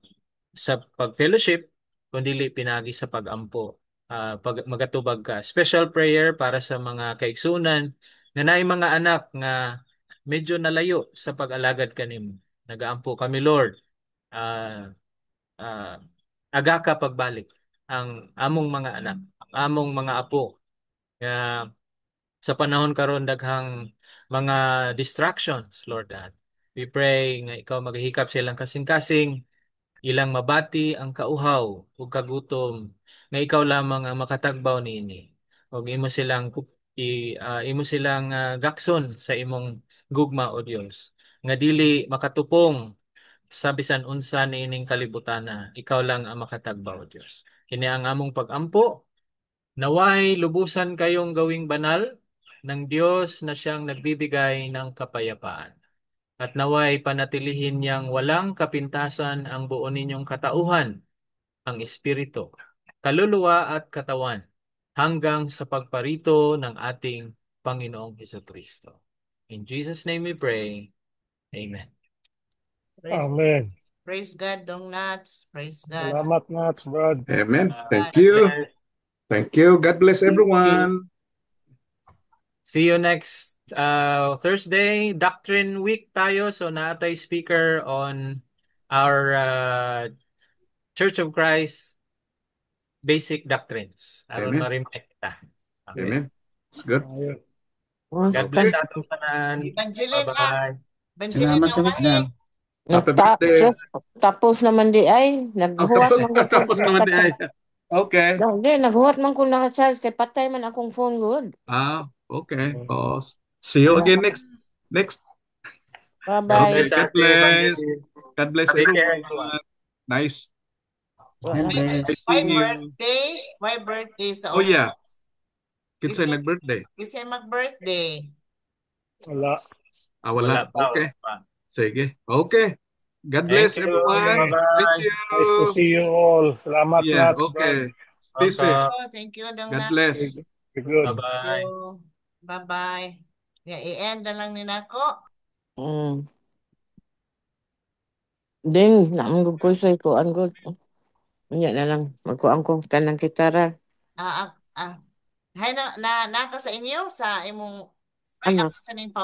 sa pag-fellowship, kundi pinagi sa pag-ampo. Pag magatubag ka. Special prayer para sa mga kaigsunan nga naay mga anak nga medyo nalayo sa pag-alagad kanimo. Nagaampo kami, Lord. Ah, ah, aga ka pagbalik ang among mga anak, ang among mga apo nga sa panahon karon daghang mga distractions, Lord God. We pray nga ikaw maghihikap silang kasing-kasing, ilang mabati ang kauhaw ug kagutom nga ikaw lamang ang makatagbaw niini. Ug imo silang gakson sa imong gugma o Dios. Nga dili makatupong sa bisan unsa niining kalibutana, ikaw lang ang makatagbaw o Dios. Kini ang among pag-ampo. Naway lubusan kayong gawing banal ng Diyos na siyang nagbibigay ng kapayapaan. At naway panatilihin niyang walang kapintasan ang buo ninyong katauhan, ang espiritu, kaluluwa at katawan, hanggang sa pagparito ng ating Panginoong Hesukristo. In Jesus' name we pray. Amen. Amen. Praise God, Dong Nats. Praise God. Salamat, Nats, Brad. Amen. Thank God you. bless. Thank you. God bless everyone. See you next Thursday. Doctrine Week tayo. So naatay speaker on our Church of Christ basic doctrines. Aron Amen. ma-remind kita. Okay. Amen. It's good. God bless atong tanan. Evangeline na. Bye-bye. Evangeline Salamat na sa wisdom. Happy birthday. Tapos naman di ay, naghuwat man ko Tapos naman di ay. Okay. Hindi, naghuwat man ko naka-charge kay patay man akong phone good. Okay. Oh, see you again next. Bye-bye. Okay. God bless. God bless Take care, everyone. Nice. God bless. Nice Why seeing you. birthday? Why birthday sa Oh yeah. Kinsay nag-birthday? Kinsay mag-birthday? Wala. Wala. Okay. Sige. Okay. God bless Thank you. everyone. Bye-bye. Thank you. Nice to see you all. Salamat, Yeah, Nats, okay. Brad. Stay safe. Thank you, Dong God Nats. bless. Good. Bye-bye. Bye-bye. I-end na lang ni nako. Ding, naamgog ko sa ikuan ko. Unya na lang, magkuan ko kanang kitara. Hay na ka sa inyo sa imong Ano? sa ning